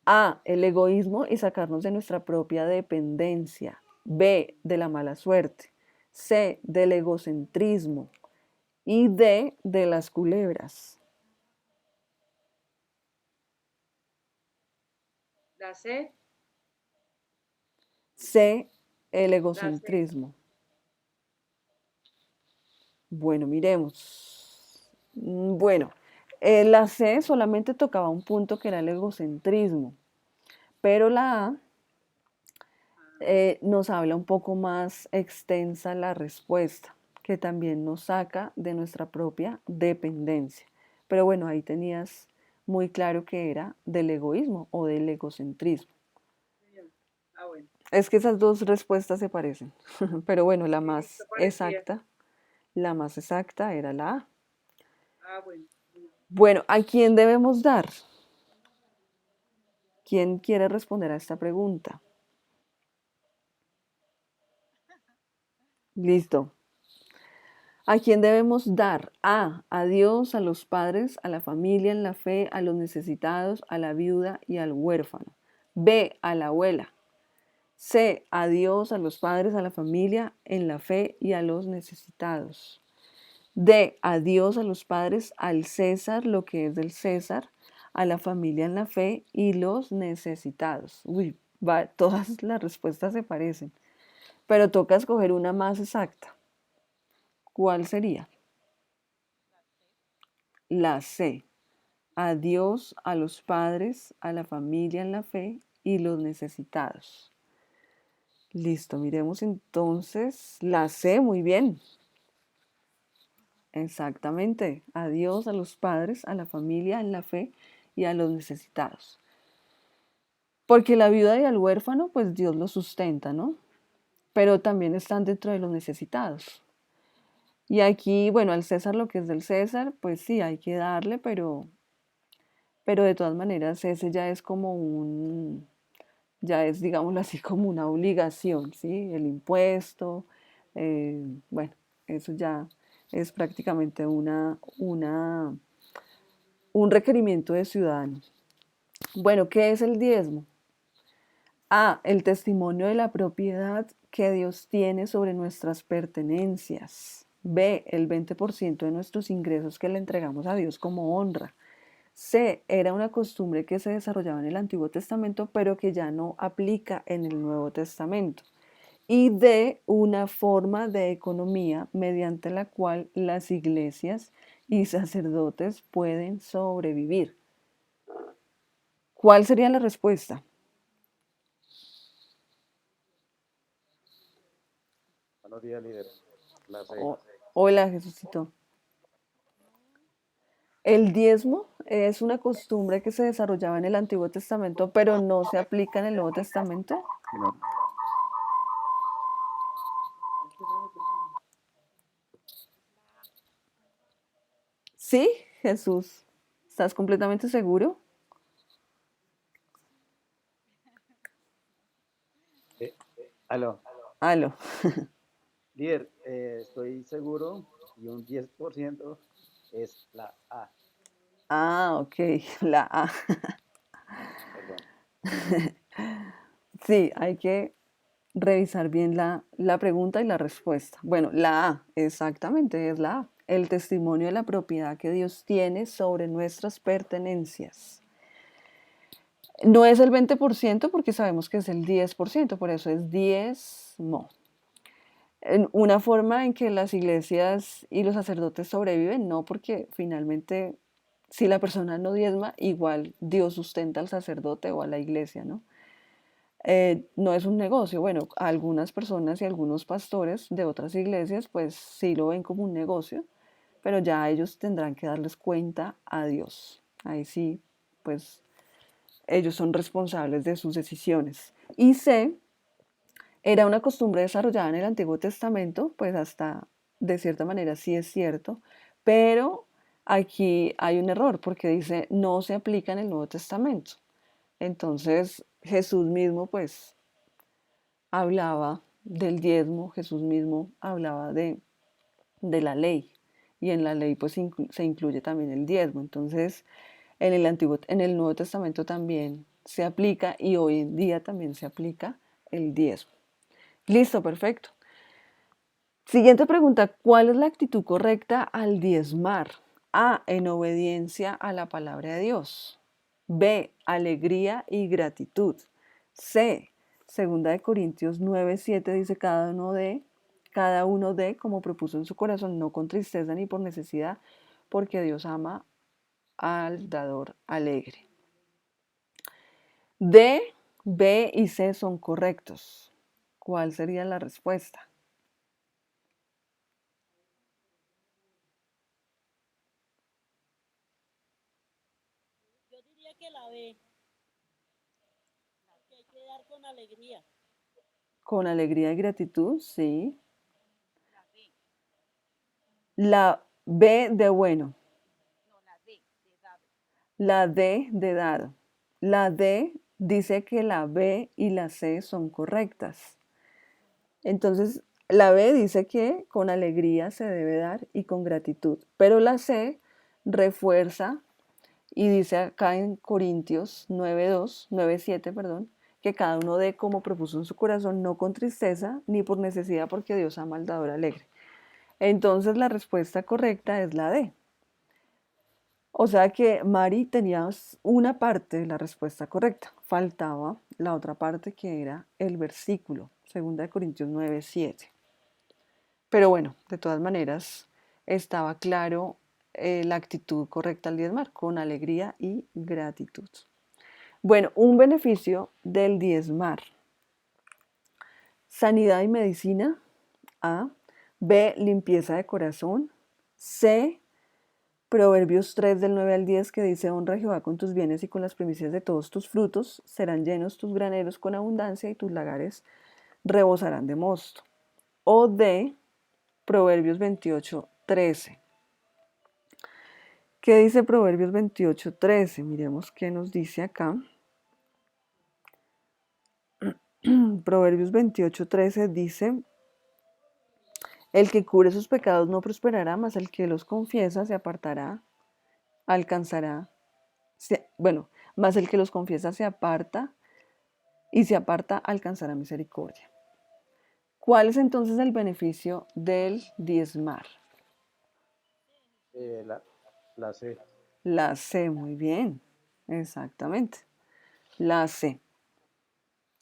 A: A, el egoísmo y sacarnos de nuestra propia dependencia. B, de la mala suerte. C, del egocentrismo. Y D, de las culebras.
D: La C,
A: C, el
D: la C.
A: egocentrismo. Bueno, miremos. Bueno, la C solamente tocaba un punto que era el egocentrismo, pero la A nos habla un poco más extensa la respuesta, que también nos saca de nuestra propia dependencia. Pero bueno, ahí tenías muy claro que era del egoísmo o del egocentrismo.
D: Ah, bueno.
A: Es que esas dos respuestas se parecen, pero bueno,
D: Sí, está parecida.
A: la más exacta era la A.
D: Ah, bueno.
A: Bueno, ¿a quién debemos dar? ¿Quién quiere responder a esta pregunta? Listo. ¿A quién debemos dar? A Dios, a los padres, a la familia en la fe, a los necesitados, a la viuda y al huérfano. B, a la abuela. C, a Dios, a los padres, a la familia en la fe y a los necesitados. D, a Dios, a los padres, al César, lo que es del César, a la familia en la fe y los necesitados. Uy, todas las respuestas se parecen, pero toca escoger una más exacta. ¿Cuál sería? La C. A Dios, a los padres, a la familia en la fe y los necesitados. Listo, miremos entonces la C, muy bien. Exactamente, a Dios, a los padres, a la familia en la fe y a los necesitados. Porque la viuda y el huérfano, pues Dios los sustenta, ¿no? Pero también están dentro de los necesitados. Y aquí, bueno, al César lo que es del César, pues sí, hay que darle, pero de todas maneras ese ya es como ya es, digámoslo así, como una obligación, ¿sí? El impuesto, bueno, eso ya es prácticamente un requerimiento de ciudadanos. Bueno, ¿qué es el diezmo? A, el testimonio de la propiedad que Dios tiene sobre nuestras pertenencias. B, el 20% de nuestros ingresos que le entregamos a Dios como honra. C, era una costumbre que se desarrollaba en el Antiguo Testamento, pero que ya no aplica en el Nuevo Testamento. Y D, una forma de economía mediante la cual las iglesias y sacerdotes pueden sobrevivir. ¿Cuál sería la respuesta?
E: Buenos días, líder. La C.
A: Hola, Jesucito. El diezmo es una costumbre que se desarrollaba en el Antiguo Testamento, pero no se aplica en el Nuevo Testamento.
E: No.
A: Sí, Jesús. ¿Estás completamente seguro?
E: Aló.
A: Aló.
E: Líder, estoy seguro y un 10% es la A.
A: Ah, ok, la A.
E: Perdón.
A: Sí, hay que revisar bien la pregunta y la respuesta. Bueno, la A, exactamente, es la A. El testimonio de la propiedad que Dios tiene sobre nuestras pertenencias. No es el 20% porque sabemos que es el 10%, por eso es diezmo. Una forma en que las iglesias y los sacerdotes sobreviven, no, porque finalmente si la persona no diezma, igual Dios sustenta al sacerdote o a la iglesia, ¿no? No es un negocio. Bueno, algunas personas y algunos pastores de otras iglesias pues sí lo ven como un negocio, pero ya ellos tendrán que darles cuenta a Dios. Ahí sí, pues ellos son responsables de sus decisiones. Y C, era una costumbre desarrollada en el Antiguo Testamento, pues hasta de cierta manera sí es cierto, pero aquí hay un error porque dice no se aplica en el Nuevo Testamento. Entonces Jesús mismo pues hablaba del diezmo, Jesús mismo hablaba de la ley y en la ley pues se incluye también el diezmo. Entonces en el Nuevo Testamento también se aplica y hoy en día también se aplica el diezmo. Listo, perfecto. Siguiente pregunta, ¿cuál es la actitud correcta al diezmar? A, en obediencia a la palabra de Dios. B, alegría y gratitud. C, segunda de Corintios 9:7 dice cada uno de como propuso en su corazón, no con tristeza ni por necesidad, porque Dios ama al dador alegre. D, B y C son correctos. ¿Cuál sería la respuesta?
C: Yo diría que la B, que hay que dar con alegría.
A: Con alegría y gratitud, sí.
B: La B,
A: La B de bueno.
B: no, la D, de dado.
A: La D de dado. La D dice que la B y la C son correctas. Entonces, la B dice que con alegría se debe dar y con gratitud. Pero la C refuerza y dice acá en Corintios 9:7, perdón, que cada uno dé como propuso en su corazón, no con tristeza ni por necesidad, porque Dios ama al dador alegre. Entonces, la respuesta correcta es la D. O sea que Mari tenía una parte de la respuesta correcta. Faltaba la otra parte que era el versículo, 2 Corintios 9:7. Pero bueno, de todas maneras, estaba claro la actitud correcta al diezmar, con alegría y gratitud. Bueno, un beneficio del diezmar. Sanidad y medicina. A. B. Limpieza de corazón. C. Proverbios 3 del 9 al 10 que dice, honra a Jehová con tus bienes y con las primicias de todos tus frutos, serán llenos tus graneros con abundancia y tus lagares rebosarán de mosto. O D, Proverbios 28:13. ¿Qué dice Proverbios 28:13? Miremos qué nos dice acá. Proverbios 28:13 dice, el que cubre sus pecados no prosperará, mas el que los confiesa se apartará, alcanzará. Más el que los confiesa se aparta y se aparta alcanzará misericordia. ¿Cuál es entonces el beneficio del diezmar?
E: La C.
A: La C, muy bien, exactamente, la C.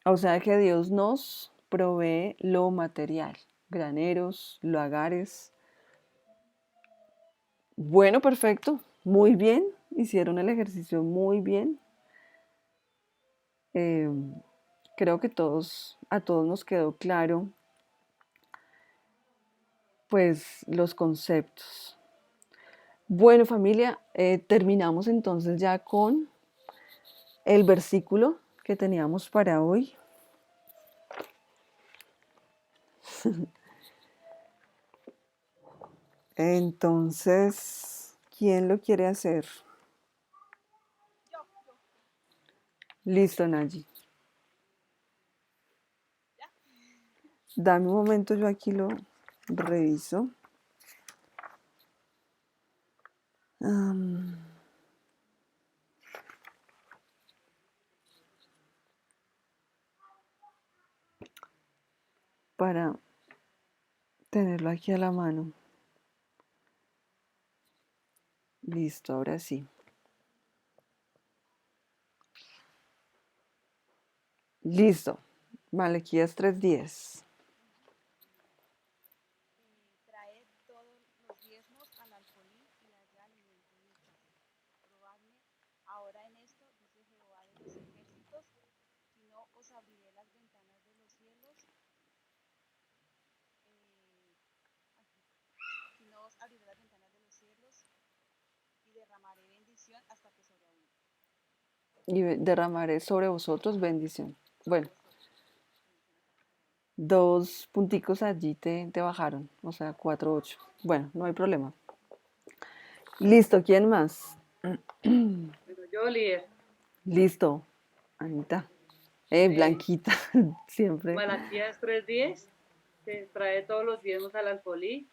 A: O sea que Dios nos provee lo material, graneros, lagares. Bueno, perfecto, muy bien, hicieron el ejercicio muy bien. Creo que a todos nos quedó claro pues los conceptos. Bueno, familia, terminamos entonces ya con el versículo que teníamos para hoy. Entonces, ¿quién lo quiere hacer?
B: Yo,
A: Listo, Nayi.
B: ya.
A: Dame un momento, yo aquí lo reviso. Para tenerlo aquí a la mano. Listo, ahora sí. Listo. Malaquías 3:10.
B: Traed todos los diezmos al alfolí y haya alimento en mi casa. Probadme ahora en esto, dice Jehová de los ejércitos, si no os abriré las ventanas de los cielos, si no os abriré las ventanas de los cielos y derramaré bendición hasta que sobreabunde.
A: Y derramaré sobre vosotros bendición. Bueno,
B: Vosotros, bendición hasta que sobreabunde.
A: 2 punticos allí te bajaron, o sea, 4:8. Bueno, no hay problema. Listo, ¿quién más?
D: Bueno, yo, líder.
A: Listo. Anita.
D: Eh,
A: Blanquita, siempre.
D: Malaquías 3:10, que trae todos los diezmos al alfolí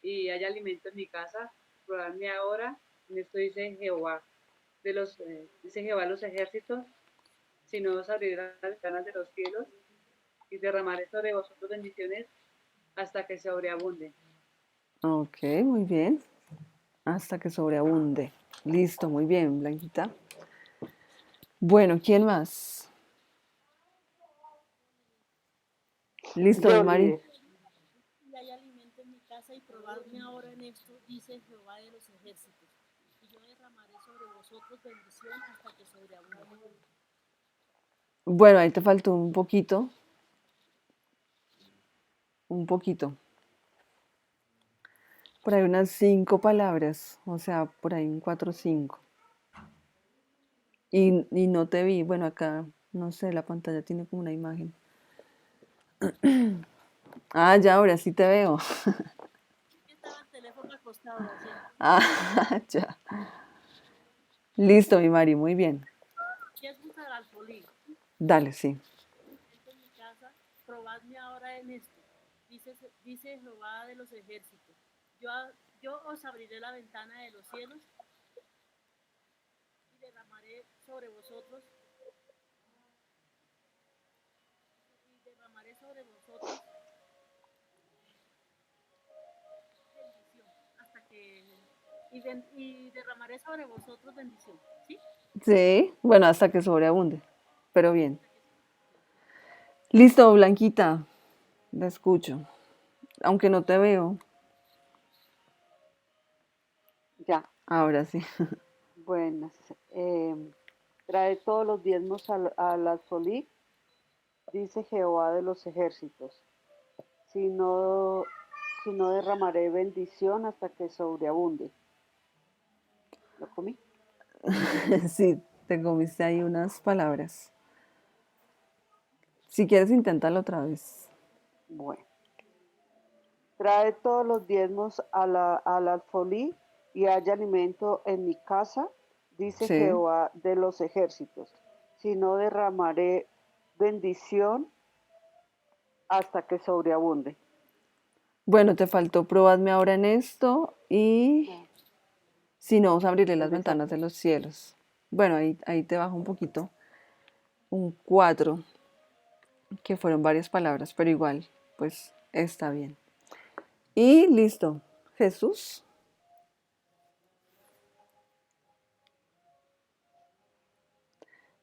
D: y hay alimento en mi casa. Probadme ahora. En esto dice Jehová dice Jehová de los ejércitos, si no os abriré las ventanas de los cielos y derramaré sobre vosotros bendiciones hasta que sobreabunde.
A: Ok, muy bien. Hasta que sobreabunde. Listo, muy bien, Blanquita. Bueno, ¿quién más? Listo, mi
F: Yo,
A: Mari.
F: líder.
C: Y hay alimento en mi casa y probadme ahora en esto, dice Jehová de los ejércitos. Y yo derramaré sobre vosotros bendición hasta que sobreabunde.
A: Bueno, ahí te faltó un poquito. Un poquito. Por ahí unas 5 palabras. O sea, por ahí un 4 o 5. Y no te vi. Bueno, acá, no sé, la pantalla tiene como una imagen. Ah, ya, ahora sí te veo.
C: Que estaba el teléfono acostado así.
A: Ah, ya. Listo, mi Mari, muy bien.
C: ¿Qué es buscar alfolí?
A: Dale, sí.
C: En mi casa, probadme ahora en esto, dice Jehová de los ejércitos. Yo, yo os abriré la ventana de los cielos y derramaré sobre vosotros bendición hasta que y derramaré sobre vosotros bendición, ¿sí?
A: Sí, bueno, hasta que sobreabunde. Pero bien. Listo, Blanquita. Te escucho. Aunque no te veo.
F: Ya,
A: Ahora sí.
F: buenas. Trae todos los diezmos al alfolí, dice Jehová de los ejércitos. Si no, si no derramaré bendición hasta que sobreabunde. ¿Lo comí?
A: Sí, te comiste ahí unas palabras. Si quieres, inténtalo otra vez.
F: Bueno. Trae todos los diezmos al alfolí y haya alimento en mi casa, dice
A: Sí.
F: Jehová de los ejércitos. Si no derramaré bendición hasta que sobreabunde.
A: Bueno, te faltó probadme ahora en esto y
F: Ah,
A: si no, os abriré las
F: ¿dónde
A: ventanas
F: saco?
A: de los cielos. Bueno, ahí te bajo un poquito. Un 4, que fueron varias palabras, pero igual, pues está bien. Y listo. Jesús.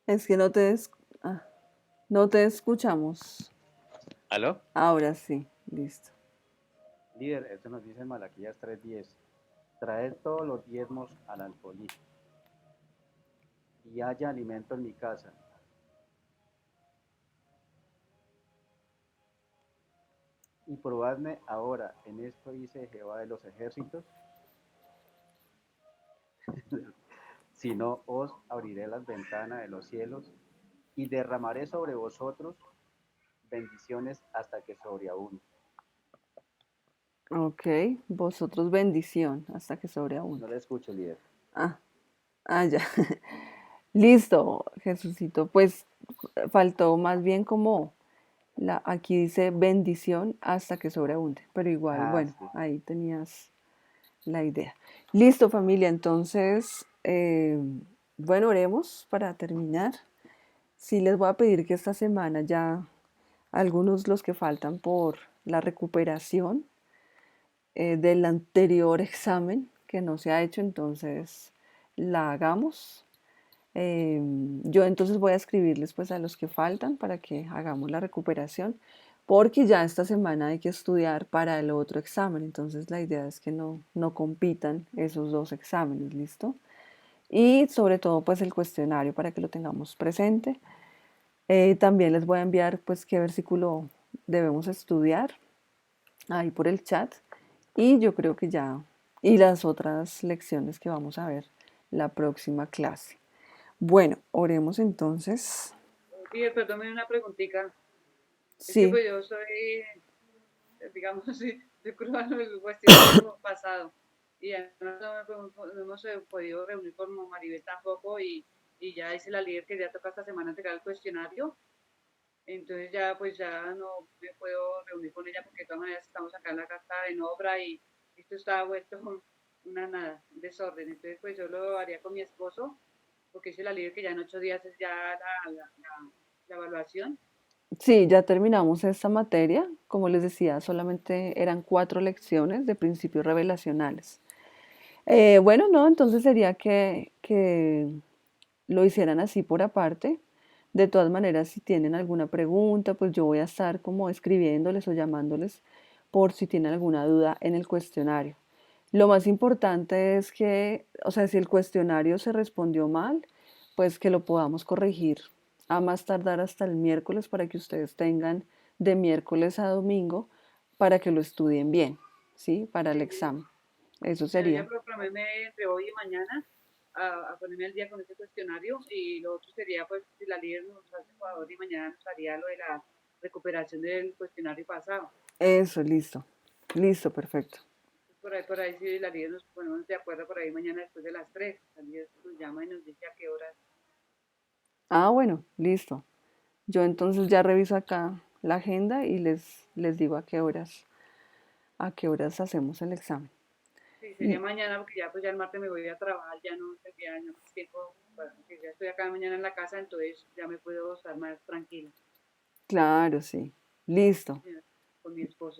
A: Es que ah, no te escuchamos.
E: ¿Aló?
A: Ahora sí, listo.
E: Líder, esto nos dice en Malaquías 3:10. Traed todos los diezmos al alfolí y haya alimento en mi casa. Y probadme ahora, en esto dice Jehová de los ejércitos, si no os abriré las ventanas de los cielos y derramaré sobre vosotros bendiciones hasta que sobreabunde.
A: Ok, vosotros bendición hasta que sobreabunde.
E: No le escucho, líder.
A: Ah, ya. Listo, Jesucito. Pues faltó más bien como aquí dice bendición hasta que sobreabunde, pero igual,
E: Ah,
A: bueno,
E: sí.
A: ahí tenías la idea. Listo, familia, entonces, bueno, oremos para terminar. Sí les voy a pedir que esta semana ya algunos los que faltan por la recuperación del anterior examen que no se ha hecho, entonces la hagamos. Yo entonces voy a escribirles pues a los que faltan para que hagamos la recuperación, porque ya esta semana hay que estudiar para el otro examen, entonces la idea es que no compitan esos dos exámenes, ¿listo? Y sobre todo pues el cuestionario para que lo tengamos presente. También les voy a enviar pues qué versículo debemos estudiar ahí por el chat y yo creo que ya, y las otras lecciones que vamos a ver la próxima clase. Bueno, oremos entonces.
D: Líder, perdónme una pregunttica. Es que
A: Sí,
D: pues yo soy, digamos, de cruda en el cuestionario pasado y ya no hemos podido reunir con Maribel tampoco y y ya dice la líder que ya toca esta semana entregar el cuestionario. Entonces ya pues ya no me puedo reunir con ella porque de todas maneras estamos acá en la casa en obra y esto está vuelto una nada, un desorden. Entonces pues yo lo haría con mi esposo porque dice la líder que ya en 8 días es ya la evaluación.
A: Sí, ya terminamos esta materia. Como les decía, solamente eran 4 lecciones de principios revelacionales. Bueno, no, entonces sería que lo hicieran así por aparte. De todas maneras, si tienen alguna pregunta, pues yo voy a estar como escribiéndoles o llamándoles por si tienen alguna duda en el cuestionario. Lo más importante es que, o sea, si el cuestionario se respondió mal, pues que lo podamos corregir a más tardar hasta el miércoles para que ustedes tengan de miércoles a domingo para que lo estudien bien, ¿sí? Para el examen. Eso
D: Bueno, ya
A: sería.
D: programéme entre hoy y mañana a ponerme al día con ese cuestionario y lo otro sería pues si la líder nos hace favor y mañana nos haría lo de la recuperación del cuestionario pasado.
A: Eso, listo. Listo, perfecto.
D: Por ahí si la líder nos ponemos de acuerdo por ahí mañana después de las 3. La líder nos llama y nos dice a qué horas.
A: Ah, bueno, listo. Yo entonces ya reviso acá la agenda y les digo a qué horas hacemos el examen.
D: Sí, sería
A: Y
D: mañana porque ya pues ya el martes me voy a trabajar, ya no tendría ya más tiempo, bueno, porque ya estoy acá mañana en la casa, entonces ya me puedo estar más tranquila
A: claro, sí. Listo.
D: con mi esposo.